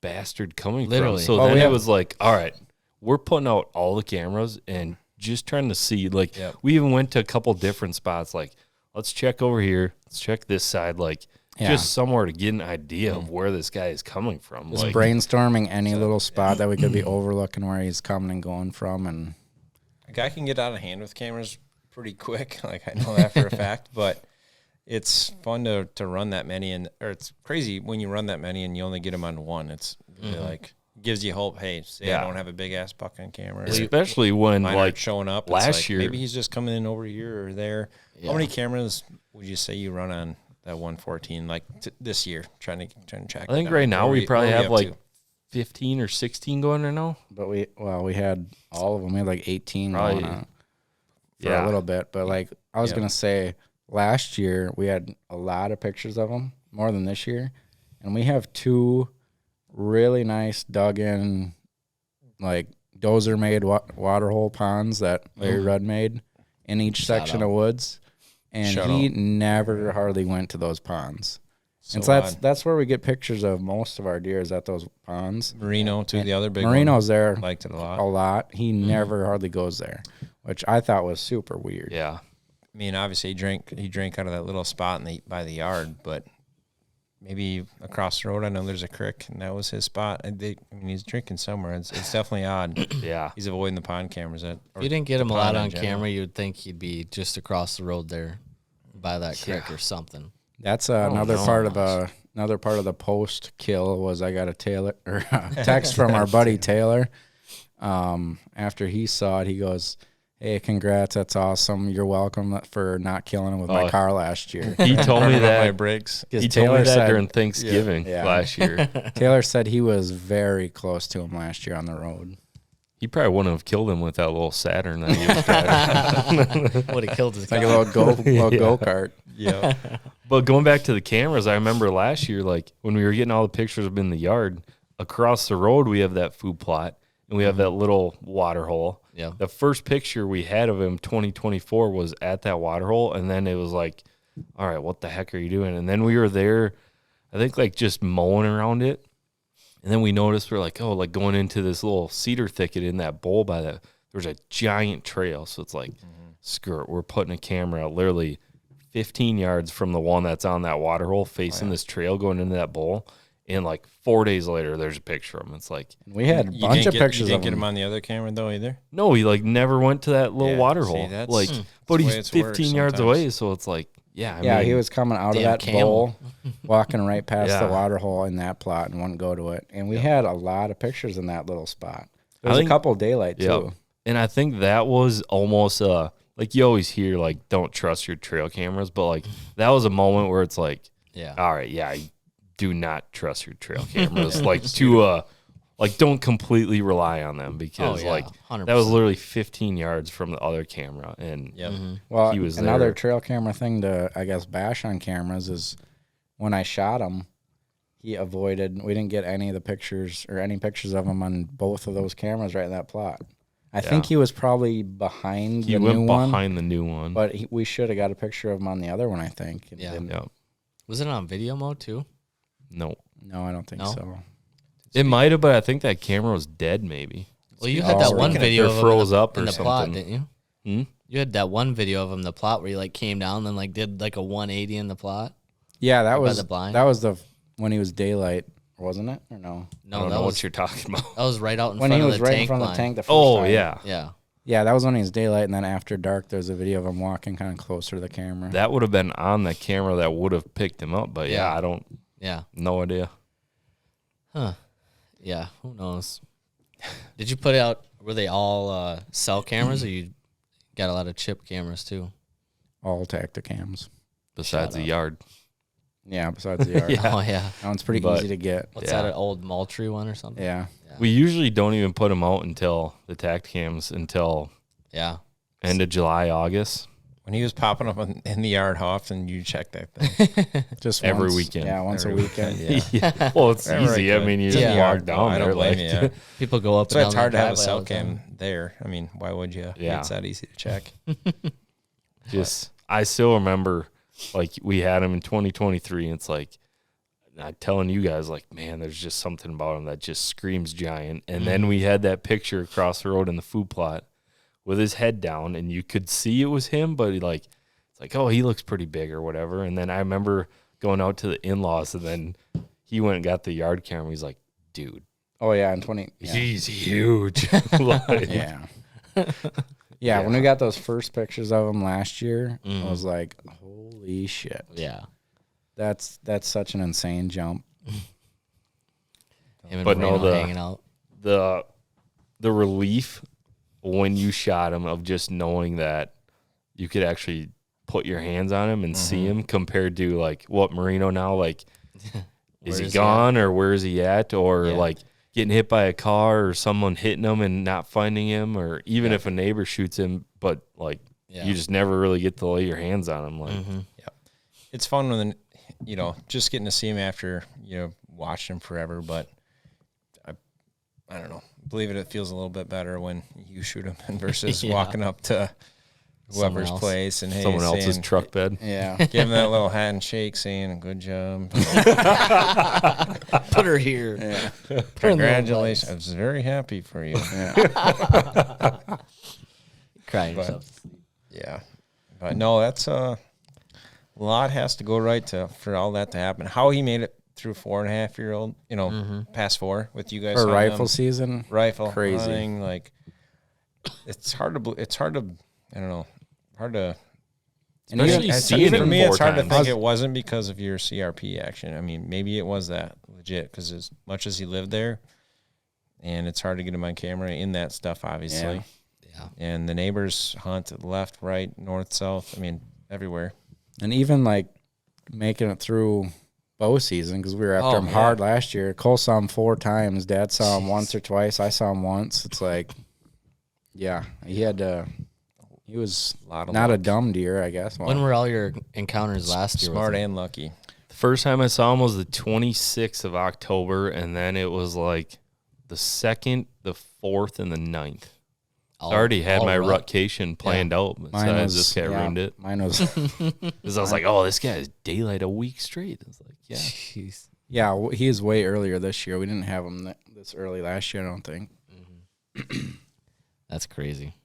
bastard coming Literally. from? So Oh, then we it have- was like, all right, we're putting out all the cameras and just trying to see. Like, Yep. we even went to a couple different spots. Like, let's check over here. Let's check this side. Like, Yeah. just somewhere to get an idea of where this guy is coming from. Just Like, brainstorming any little spot that we could be overlooking where he's coming and going from, and A guy can get out of hand with cameras pretty quick. Like I know that for a fact, but it's fun to run that many, or it's crazy when you run that many and you only get them on one. It's really like gives you hope. Hey, say I don't have a big ass buck on camera. Especially when mine like aren't showing up last year. maybe he's just coming in over here or there. Yeah. How many cameras would you say you run on that 114 like this year? Trying to check. I think right now we probably have like 15 or 16 going right now. But we had all of them. We had like 18 Probably, going on for a little bit. But like I was gonna say, last year we had a lot of pictures of them, more than this year, and we have 2 really nice dug in, like dozer made water hole ponds that Larry Rudd made in each section of woods, and he never hardly went to those ponds. And so that's where we get pictures of most of our deer is at those ponds. Merino too, the other big Merino's one. there, Liked it a lot. A lot. He never hardly goes there, which I thought was super weird. Yeah. I mean, obviously he drank out of that little spot by the yard, but maybe across the road, I know there's a creek, and that was his spot. I mean, he's drinking somewhere. It's definitely odd. Yeah. He's avoiding the pond cameras. If you didn't get him a lot on camera, you would think he'd be just across the road there by that creek or something. That's another part of the post kill was I got a text from our buddy Taylor. After he saw it, he goes, "Hey, congrats! That's awesome. You're welcome for not killing him with my car last year." He told me that. My brakes. He told me that during Thanksgiving last year. Taylor said he was very close to him last year on the road. He probably wouldn't have killed him with that little Saturn that he was driving. Would have killed his Like a little go-kart. Yeah. But going back to the cameras, I remember last year, like when we were getting all the pictures of him in the yard, across the road we have that food plot and we have that little water hole. Yeah. The first picture we had of him 2024 was at that water hole, and then it was like, all right, what the heck are you doing? And then we were there, I think like just mowing around it. And then we noticed we're like, oh, like going into this little cedar thicket in that bowl by that, there's a giant trail. So it's like, skirt, we're putting a camera literally 15 yards from the one that's on that water hole facing this trail going into that bowl. And like 4 days later, there's a picture of him. It's like, we had a bunch of pictures You of didn't get him. him on the other camera though either? no, he like never went to that little water see, hole. that's- Like, but the way he's it's worked 15 yards sometimes. away. So it's like, I Yeah, mean, he was coming out of damn that camel. bowl, walking right past Yeah. the water hole in that plot and wouldn't go to it. And we had a lot of pictures in that little spot. There I was think- a couple daylight, Yep. too. And I think that was almost like you always hear, like, don't trust your trail cameras. But like that was a moment where it's like, Yeah. all right, do not trust your trail cameras. Like like don't completely rely on them because like 100%. that was literally 15 yards from the other camera. And Yep. Well, He was another there. trail camera thing to, I guess, bash on cameras is when I shot him, he avoided, we didn't get any of the pictures or any pictures of him on both of those cameras right in that plot. I think he was probably behind he the went new one, behind the new one. but we should have got a picture of him on the other one, I think. Yeah. And- Yeah. Was it on video mode too? No. No, I don't think No? so. It might have, but I think that camera was dead maybe. Well, you had that one Speaking of- video or of him froze in the, up in or the plot, something. didn't you? Hmm? You had that one video of him, the plot, where he like came down and like did like a 180 in the plot. Yeah, that By was the blind? that was the when he was daylight, wasn't it? Or no? I No, don't that know was what you're talking about. that was right out in When front he of was the right in tank front of line. the tank the first Oh, time. yeah. Yeah. Yeah, that was when he was daylight, and then after dark, there's a video of him walking kind of closer to the camera. That would have been on the camera that would have picked him up. But Yeah. I don't, Yeah. no idea. Huh. Yeah. Who knows? Did you put out? Were they all cell cameras, or you got a lot of chip cameras too? All Tacticams. Besides Shut the up. yard. Yeah, besides the yard. Yeah. Oh yeah. That one's pretty But- easy to get. What's Yeah. that? An old Moultrie one or something? Yeah. We usually don't even put them out until the Tacticams until Yeah. end of July, August. When he was popping up in the yard, how often you check that thing? Just Every once. weekend. Yeah, once Every a weekend. Yeah. Well, it's Wherever I easy. I could. mean, you It's just in the walk yard, down I there. don't blame Like, you. People go up. So and it's down hard to their have a driveway all cell the time. cam there. I mean, why would you? Yeah. It's that easy to check. just, I still remember, like, we had him in 2023, and it's like, I'm telling you guys, like, man, there's just something about him that just screams giant. And then we had that picture across the road in the food plot with his head down, and you could see it was him, but like, it's like, oh, he looks pretty big or whatever. And then I remember going out to the in-laws, and then he went and got the yard camera. He's like, dude, Oh, yeah, in 20. Yeah. he's huge. Like, Yeah. Yeah, when we got those first pictures of him last year, Mm-hmm. I was like, holy shit. Yeah. That's such an insane jump. Him and But no, Moreno the- hanging out. the relief when you shot him of just knowing that you could actually put your hands on him and see him compared to like what Marino now, like, is he gone or where is he at? Or like getting hit by a car or someone hitting him and not finding him, or even if a neighbor shoots him, but like you just never really get to lay your hands on him. Like, it's fun when, you know, just getting to see him after, you know, watching him forever. But I don't know. Believe it feels a little bit better when you shoot him versus walking up to whoever's place and hey, someone else's truck bed. Yeah. Give him that little handshake saying, good job. Put her here. Yeah. Congratulations. I was very happy for you. Crying But- yourself. Yeah. But no, that's a lot has to go right for all that to happen. How he made it through 4.5-year-old, you know, past 4 with you guys. For hunting rifle them, season. rifle crazy. hunting, like it's hard to I don't know, hard to. And Especially even, seeing Even him for me, 4 it's hard to times. think it wasn't because of your CRP action. I mean, maybe it was that legit because as much as he lived there, and it's hard to get him on camera in that stuff, obviously. Yeah. And the neighbors hunt left, right, north, south. I mean, everywhere. and even like making it through bow season because we were after him hard last year. Cole saw him 4 times. Dad saw him once or twice. I saw him once. It's like, yeah, he was Lot of not a luck. dumb deer, I guess. Well, When were all your encounters last year? Smart with him? and lucky. The first time I saw him was the 26th of October, and then it was like the 2nd, the 4th, and the 9th. I already had my rutcation planned out. Besides, this guy ruined it. Mine was, Because I was like, oh, this guy is daylight a week straight. I was like, yeah. Jeez. yeah, he is way earlier this year. We didn't have him this early last year, I don't think. That's crazy.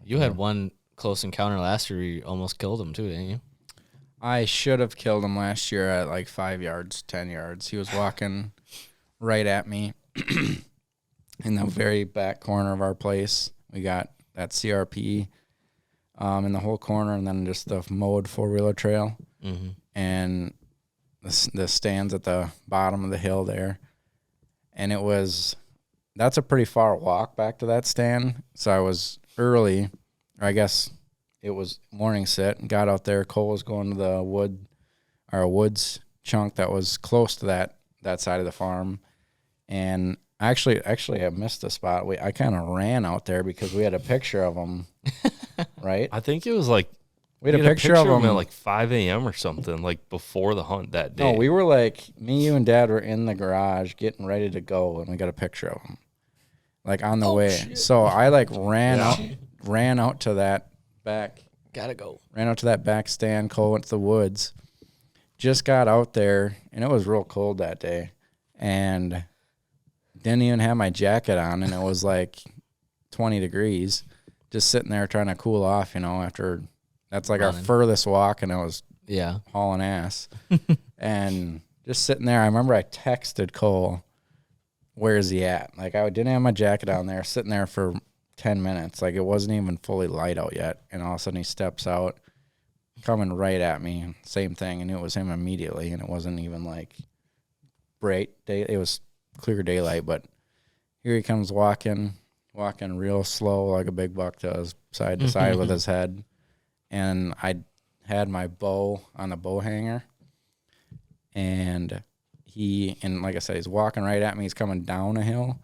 You had one close encounter last year. You almost killed him too, didn't you? I should have killed him last year at like 5 yards, 10 yards. He was walking right at me in the very back corner of our place. We got that CRP in the whole corner, and then just the mowed 4-wheeler trail, and the stands at the bottom of the hill there. And that's a pretty far walk back to that stand. So I was early, or I guess it was morning sit, and got out there. Cole was going to the woods chunk that was close to that side of the farm, and actually I missed the spot. I kind of ran out there because we had a picture of him, right? I think it was like, We had a picture of him at like 5 a.m. or something, like before the hunt that day. No, we were like, me, you, and Dad were in the garage getting ready to go, and we got a picture of him, like on the way. Shit. So I like ran out to that back. Gotta go. Ran out to that back stand. Cole went to the woods. Just got out there, and it was real cold that day, and didn't even have my jacket on, and it was like 20 degrees. Just sitting there trying to cool off, after that's like Running. our furthest walk, and it was Yeah. hauling ass. And just sitting there, I remember I texted Cole, where is he at? Like, I didn't have my jacket on there, sitting there for 10 minutes. Like, it wasn't even fully light out yet. And all of a sudden he steps out, coming right at me. Same thing. And it was him immediately. And it wasn't even like bright day. It was clear daylight. But here he comes walking real slow, like a big buck does, side to side with his head. And I had my bow on the bow hanger. And like I said, he's walking right at me. He's coming down a hill.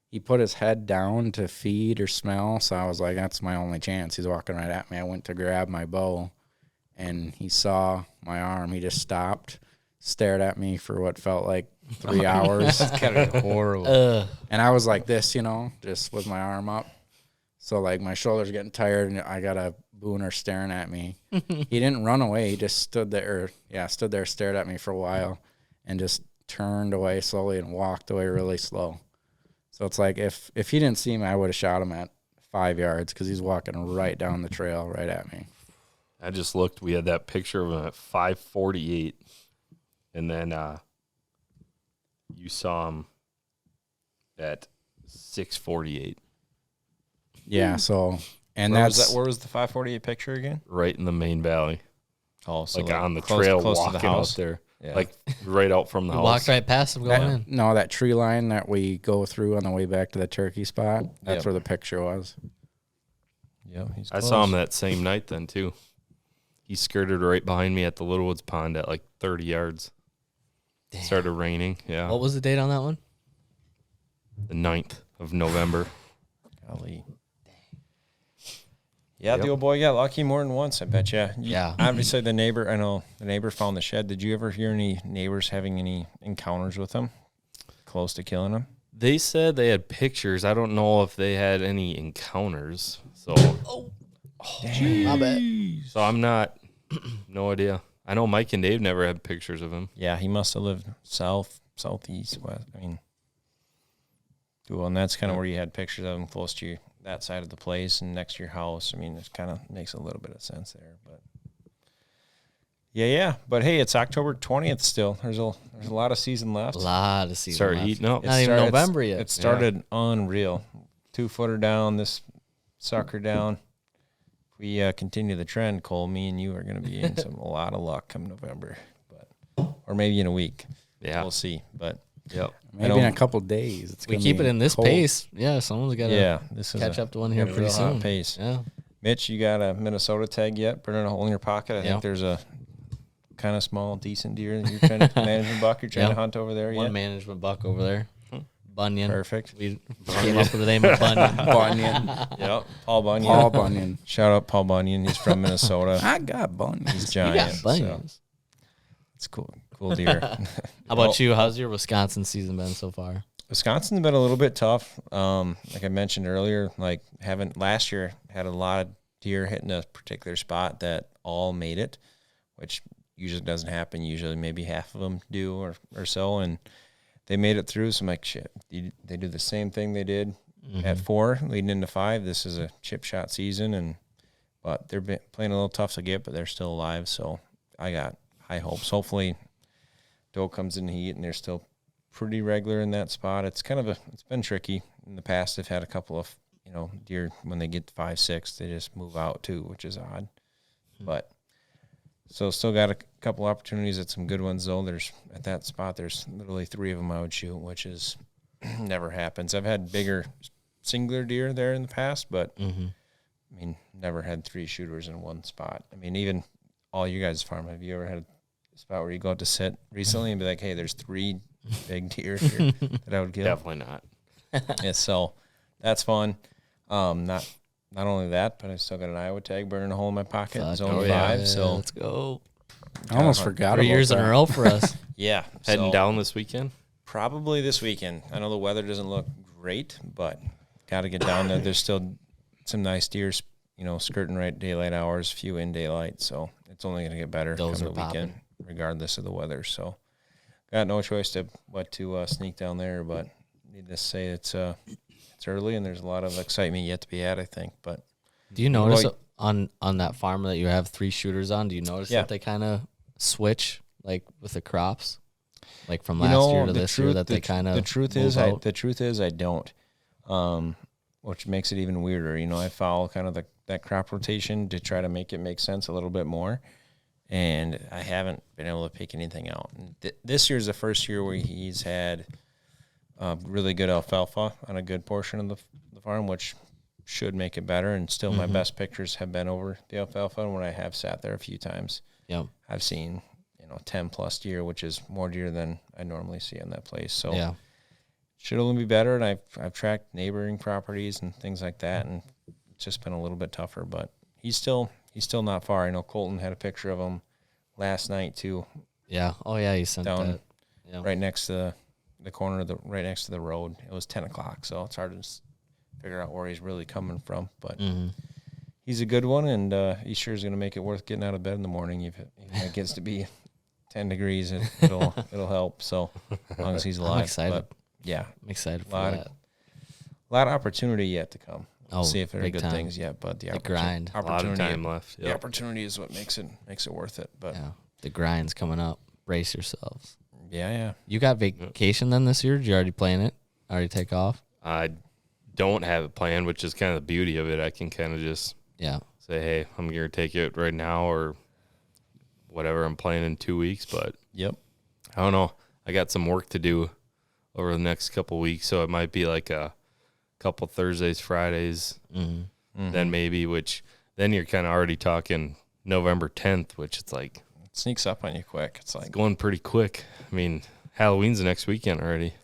He put his head down to feed or smell. So I was like, that's my only chance. He's walking right at me. I went to grab my bow, and he saw my arm. He just stopped, stared at me for what felt like 3 hours. That's kind of horrible. And I was like this, just with my arm up. So like my shoulders getting tired, and I got a booner staring at me. He didn't run away. He just stood there, stared at me for a while, and just turned away slowly and walked away really slow. So it's like if he didn't see me, I would have shot him at 5 yards because he's walking right down the trail right at me. I just looked. We had that picture of him at 5:48, and then you saw him at 6:48, Yeah. So and Where that's was that? Where was the 548 picture again? right in the main valley, Oh, so like on the close trail, to the walking out house. there. Yeah. like right out from the We house. walked right past him going in. No, that tree line that we go through on the way back to the turkey spot. That's Yep. where the picture was. Yeah, he's I close. saw him that same night then too. He skirted right behind me at the Littlewoods Pond at like 30 yards. Damn. Started raining. Yeah. What was the date on that one? The 9th of November. Golly. Yeah, Yep. the old boy got lucky more than once, I bet you. Yeah. Obviously, the neighbor found the shed. Did you ever hear any neighbors having any encounters with him? Close to killing him? They said they had pictures. I don't know if they had any encounters. So, My bad. so I'm not, no idea. I know Mike and Dave never had pictures of him. Yeah, he must have lived southeast, west. I mean, well, and that's kind of where you had pictures of him close to that side of the place and next to your house. I mean, it kind of makes a little bit of sense there, but yeah. But hey, it's October 20th still. There's a lot of season left. A lot of season Start left. heating up. Not even November yet. It started unreal. 2-footer down, this sucker down. If we continue the trend, Cole, me and you are going to be in a lot of luck come November, or maybe in a week. Yeah. We'll see. But Yep. Maybe in a couple days. It's We gonna keep be it in this cold. pace. Yeah, someone's got to yeah, this is catch up to one here a pretty real hot soon. pace. Yeah. Mitch, you got a Minnesota tag yet? Burning a hole in your pocket. I Yeah. think there's a kind of small, decent deer that you're trying to management buck. You're trying Yeah. to hunt over there One yet? management buck over there. Bunyan. Perfect. We came up with the name of Bunyan. Bunyan. Yep. Paul Bunyan. Paul Bunyan. Shout out Paul Bunyan. He's from Minnesota. I got Bunyan. He's You giant. got So Bunyans. it's cool. Cool deer. How about you? How's your Wisconsin season been so far? Wisconsin's been a little bit tough. Like I mentioned earlier, like last year had a lot of deer hitting a particular spot that all made it, which usually doesn't happen. Usually maybe half of them do or so, and they made it through. So I'm like, shit, they do the same thing they did at 4 leading into 5. This is a chip shot season, but they're playing a little tough to get, but they're still alive. So I got high hopes. Hopefully doe comes in heat and they're still pretty regular in that spot. It's it's been tricky in the past. They've had a couple of, deer when they get to 5, 6, they just move out too, which is odd. But so still got a couple opportunities at some good ones though. There's at that spot, there's literally 3 of them I would shoot, which is never happens. I've had bigger singular deer there in the past, but I mean, never had 3 shooters in one spot. I mean, even all you guys farm, have you ever had a spot where you go out to sit recently and be like, hey, there's 3 big deer here that I would kill? Definitely not. Yeah, so that's fun. Not only that, but I still got an Iowa tag burning a hole in my pocket. Fuck, Zone 5. yeah, So let's go. I almost forgot 3 about years that. in a row for us. yeah, Heading so down this weekend. probably this weekend. I know the weather doesn't look great, but got to get down there. There's still some nice deer, skirting right daylight hours, few in daylight. So it's only going to get better Those come are the weekend, regardless of the weather. So got no choice but to sneak down there. But needless to say, it's early and there's a lot of excitement yet to be had, I think. But Do you notice on that farm that you have 3 shooters on, do you notice that they kind of switch like with the crops? Like from last year to this year that they kind of the truth is I don't. Which makes it even weirder. I follow kind of that crop rotation to try to make it make sense a little bit more. And I haven't been able to pick anything out. This year's the first year where he's had really good alfalfa on a good portion of the farm, which should make it better. And still my best pictures have been over the alfalfa. And when I have sat there a few times, I've seen, 10 plus deer, which is more deer than I normally see in that place. So should only be better. And I've tracked neighboring properties and things like that. And it's just been a little bit tougher, but he's still not far. I know Colton had a picture of him last night too. Yeah. Oh yeah, he sent Down that. Yeah. right next to the corner of right next to the road. It was 10 o'clock, so it's hard to figure out where he's really coming from. But he's a good one, and he sure is going to make it worth getting out of bed in the morning. If it gets to be 10 degrees, it'll help. So as long as he's alive. I'm excited. But, yeah, I'm excited for lot that. a lot of opportunity yet to come. Oh, We'll see if there are big good time. things yet, but the grind. A lot of opportunity, time left. the Yep. opportunity is what makes it worth it. But Yeah. The grind's coming up. Brace yourselves. yeah. You got vacation then this year? Did you already plan it? Already take off? I don't have it planned, which is kind of the beauty of it. I can kind of just Yeah. say, hey, I'm going to take it right now or whatever I'm planning in 2 weeks. But Yep. I don't know. I got some work to do over the next couple weeks, so it might be like a couple Thursdays, Fridays, then maybe, which then you're kind of already talking November 10th, which it's like It sneaks up on you quick. It's like going pretty quick. I mean, Halloween's the next weekend already,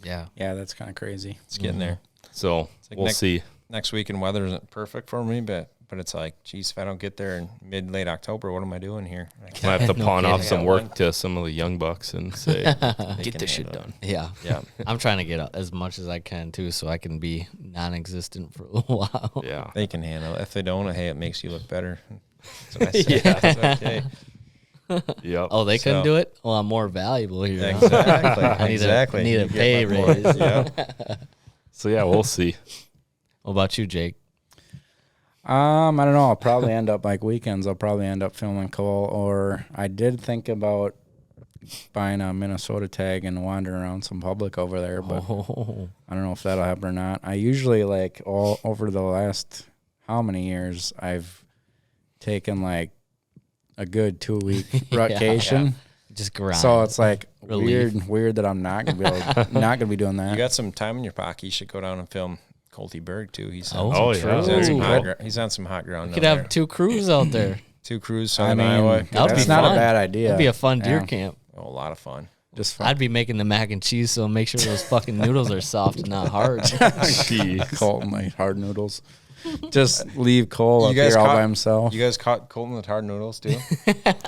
Yeah. Yeah, that's kind of crazy. it's getting there. so like we'll next- see. Next weekend weather isn't perfect for me, but it's like, geez, if I don't get there in late October, what am I doing here? I I can't. have to No pawn off kidding. some Yeah, work one- to some of the young bucks and say, They get can this shit handle done. Yeah. Yeah. I'm trying to get as much as I can too, so I can be non-existent for a little while. Yeah. They can handle it. If they don't, hey, it makes you look better. That's what I say. It's okay. Yep. Oh, they couldn't So- do it? Well, I'm more valuable here. huh? Exactly. I need exactly. a, need You a get pay my point. raise. Yeah. So yeah, we'll see. What about you, Jake? I don't know. I'll probably end up like weekends. I'll probably end up filming Cole, or I did think about buying a Minnesota tag and wandering around some public over there, but Oh, I don't know if that'll happen or not. I usually like all over the last how many years I've taken like a good 2-week vacation. just grind. So it's like Relief. weird that I'm not gonna be doing that. You got some time in your pocket. You should go down and film Colty Berg too. He's on, Oh, yeah. he's on some true. hot he's on some hot ground. You could down have there. 2 crews out there. 2 crews, I Southern mean, Iowa. That would that's be not fun. a bad idea. That'd be a fun deer Yeah. camp. Oh, a lot of fun. Just fun. I'd be making the mac and cheese, so make sure those fucking noodles are soft and not hard. Jeez. Colton like hard noodles. Just leave Cole You up guys here all caught- by himself. You guys caught Colton with hard noodles too?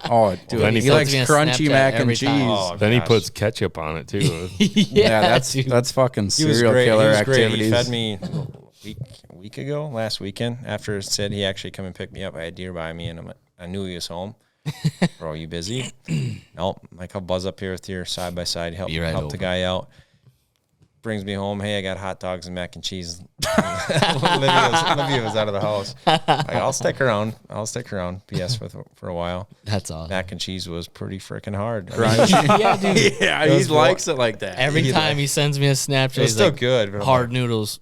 Oh, dude, then he, he likes puts me on crunchy Snapchat mac and every cheese. time. Oh, Then he gosh. puts ketchup on it too. Yeah, that's dude. fucking He was serial great. killer He was activities. great. He fed me a week ago, last weekend. After it said he actually come and pick me up, I had deer by me, and I knew he was home. Bro, you busy? Nope. Like, I'll buzz up here with your side by side, help Be right the over. guy out. Brings me home. Hey, I got hot dogs and mac and cheese. Olivia was out of the house. Like, I'll stick around. PS for a while. That's awesome. Mac and cheese was pretty freaking hard. I mean, Yeah, dude. yeah, Those he likes it like that. Every time he sends me a Snapchat, it was he's still like, good. But I'm hard like, noodles.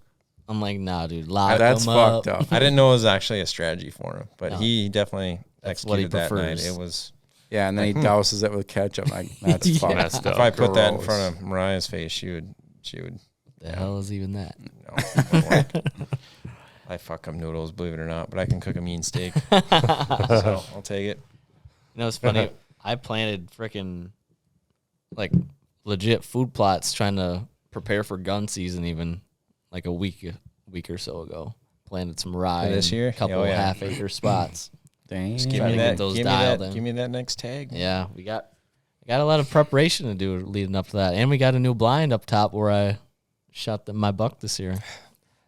I'm like, nah, dude. Lock That's them up. fucked up. I didn't know it was actually a strategy for him, but No. he definitely That's what he executed that night. prefers. It was. Yeah, and then he douses it with ketchup. Like that's Yeah. fucked Messed up. up. If I put that in Gross. front of Mariah's face, she would. The hell is even that? I fuck up noodles, believe it or not, but I can cook a mean steak. So I'll take it. You know, it's funny. I planted freaking like legit food plots trying to prepare for gun season even like a week or so ago. Planted some rye For this and year? a couple Oh, yeah. half-acre spots. Dang. Just Trying to get those dialed in. give me that next tag. Yeah, we got a lot of preparation to do leading up to that, and we got a new blind up top where I shot my buck this year.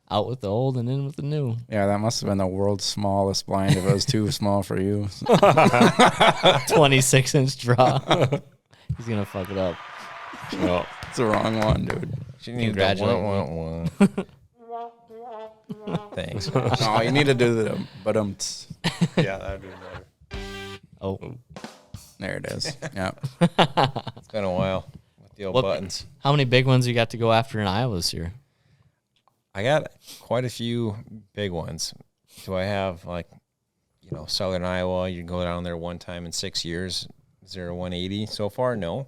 Out with the old and in with the new. Yeah, that must have been the world's smallest blind if it was too small for you. 26-inch draw. He's gonna fuck it up. Well, It's the wrong one, dude. She needs that Congratulations. Thanks. No, you need to do the Yeah, that'd be better. Oh, There it is. Yeah. It's been a while with the old What- buttons. how many big ones you got to go after in Iowa this year? I got quite a few big ones. Do I have Southern Iowa? You can go down there one time in 6 years. Is there a 180 so far? No,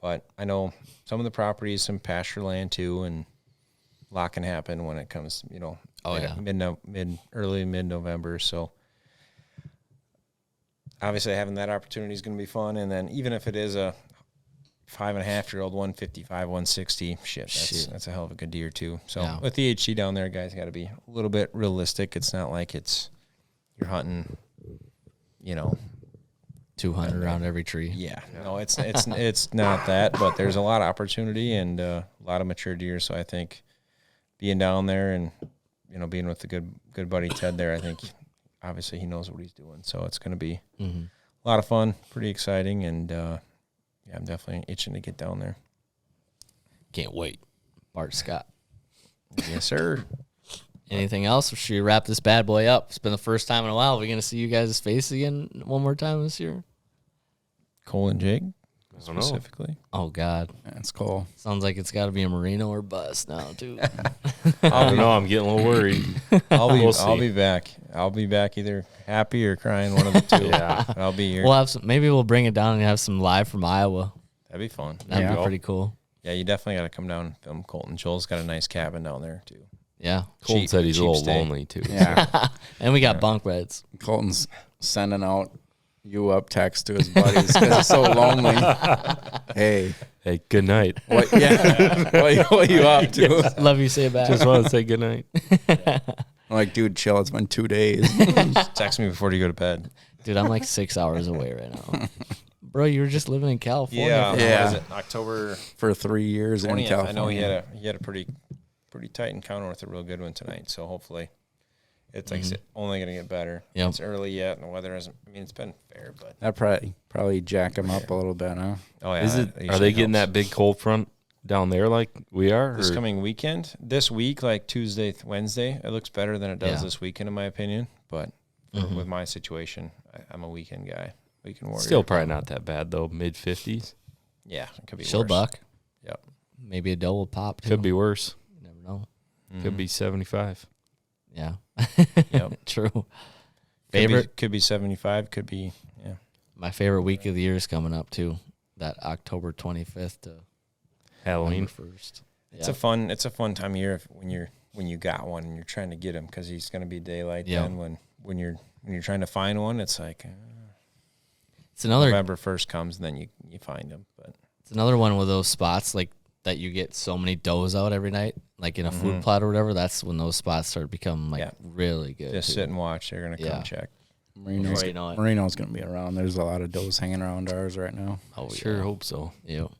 but I know some of the properties, some pasture land too, and a lot can happen when it comes. Oh, yeah. Early mid November. So obviously having that opportunity is going to be fun. And then even if it is a 5.5-year-old 155, 160, that's a hell of a good deer too. So Yeah. with the HC down there, guys, got to be a little bit realistic. It's not like you're hunting, 200 around every tree. yeah. No, it's not that, but there's a lot of opportunity and a lot of mature deer. So I think being down there and being with the good buddy Ted there, I think obviously he knows what he's doing. So it's going to be a lot of fun, pretty exciting, and yeah, I'm definitely itching to get down there. Can't wait. Bart Scott. Yes, sir. Anything else? Or should we wrap this bad boy up? It's been the first time in a while. Are we going to see you guys' face again one more time this year? Cole and Jake I don't know. specifically. Oh, God. That's cool. Sounds like it's got to be a Merino or bust now, too. I don't know. I'm getting a little worried. We'll see. I'll be back. I'll be back either happy or crying, one of the two. Yeah. But I'll be here. Maybe we'll bring it down and have some live from Iowa. That'd be fun. That'd Yeah. be pretty cool. Yeah, you definitely got to come down and film Colton. Joel's got a nice cabin down there too. Yeah. Colton said he's a cheap little stay. lonely too. Yeah. And we got bunk beds. Colton's sending out you up text to his buddies because he's so lonely. Hey, Hey, good night. what? Yeah, what you up to? Love you, say it back. Just want to say good night. I'm like, dude, chill. It's been 2 days. Just text me before you go to bed. Dude, I'm like 6 hours away right now. Bro, you were just living in California. Yeah, Yeah. what is it? October For 3 years in 20th. California. I know he had a pretty tight encounter with a real good one tonight. So hopefully, it's like I said, only gonna get better. Yep. It's early yet, and the weather hasn't. I mean, it's been fair, but That probably jack him up a little bit, huh? oh yeah. Is it? that Are usually they getting helps. that big cold front down there like we are? This or- coming weekend? This week, like Tuesday, Wednesday, it looks better than it does Yeah. this weekend, in my opinion. But with my situation, I'm a weekend guy, weekend warrior. Still probably not that bad though. Mid 50s. yeah, it could be Chill worse. buck. Yep. Maybe a doe will pop too. Could be worse. You never know. Could be 75. Yeah. Yep. True. Favorite? could be 75. Could be My favorite week of the year is coming up too. That October 25th to Halloween. November 1st. It's a fun time of year when you got one and you're trying to get him because he's going to be daylight. Yeah. Then when you're trying to find one, it's like It's another November 1st comes and then you find him. But It's another one of those spots like that you get so many does out every night, like in a food plot or whatever. That's when those spots start becoming like Yeah. really good. just too. sit and watch. They're going to come Yeah. check. Marino's, Before you know it. Marino's going to be around. There's a lot of does hanging around ours right now. Oh, Sure yeah. hope so. Yep.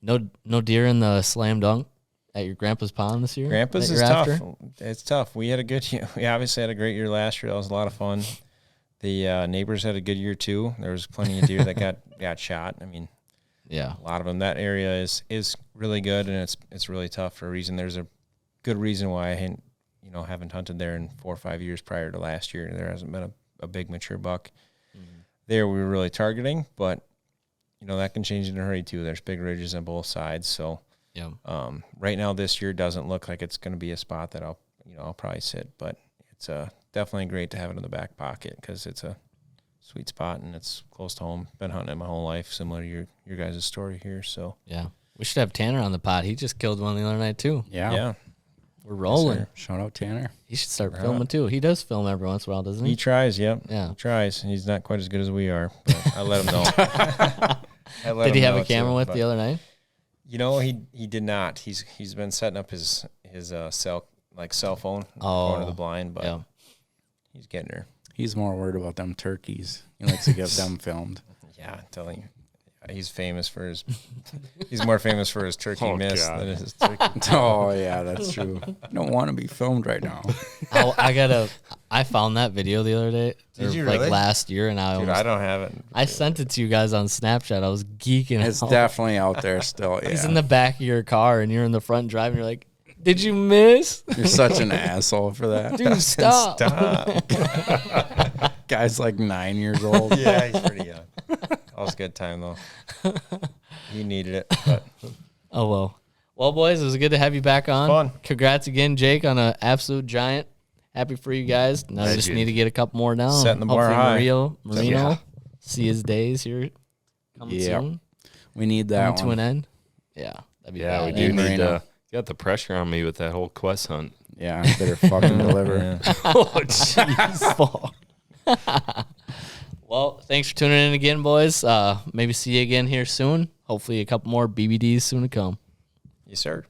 No deer in the slam dunk at your grandpa's pond this year. Grandpa's that is you're tough. after? It's tough. We had a good year. We obviously had a great year last year. That was a lot of fun. The neighbors had a good year too. There was plenty of deer that got shot. I mean, Yeah. a lot of them. That area is really good, and it's really tough for a reason. There's a good reason why I haven't hunted there in 4 or 5 years prior to last year. There hasn't been a big mature buck there we were really targeting, but that can change in a hurry too. There's big ridges on both sides, so Yeah. right now this year doesn't look like it's going to be a spot that I'll probably sit, but it's definitely great to have it in the back pocket because it's a sweet spot and it's close to home. Been hunting it my whole life, similar to your guys' story here. So Yeah. We should have Tanner on the pod. He just killed one the other night too. Yeah. We're rolling. sir. Shout out Tanner. He should start filming too. He does film every once in a while, doesn't He he? tries, yep. Yeah. He tries. He's not quite as good as we are, but I let him know. Did he have a camera with the other night? He did not. He's been setting up his cell phone in the corner of the blind, but Yeah. he's getting her. He's more worried about them turkeys. He likes to get them filmed. Yeah, I'm telling you. He's more famous for his turkey Oh, miss God. than his turkey. Oh, yeah, that's true. I don't want to be filmed right now. I found that video the other day. Did you like really? last year, and Dude, I don't have it. I sent it to you guys on Snapchat. I was geeking It's out. definitely out there still. Yeah. He's in the back of your car, and you're in the front driving. You're like, "Did you miss, You're such an asshole for that. dude? Stop!" Stop. Guy's like 9 years old. Yeah, he's pretty young. That was a good time, though. He needed it. But Oh well. Well, boys, it was good to have you back on. Fun. Congrats again, Jake, on an absolute giant. Happy for you guys. Now I just Legend. need to get a couple more down. Setting the bar Hopefully high. Marino Yeah. see his days here coming Yeah. soon. We need Coming that to one. an end. Yeah, that'd be Yeah, we bad. do And need Marino. to. Got the pressure on me with that whole quest hunt. Yeah, better fucking deliver. yeah. Oh, jeez. Well, thanks for tuning in again, boys. Maybe see you again here soon. Hopefully a couple more BBDs soon to come. Yes, sir.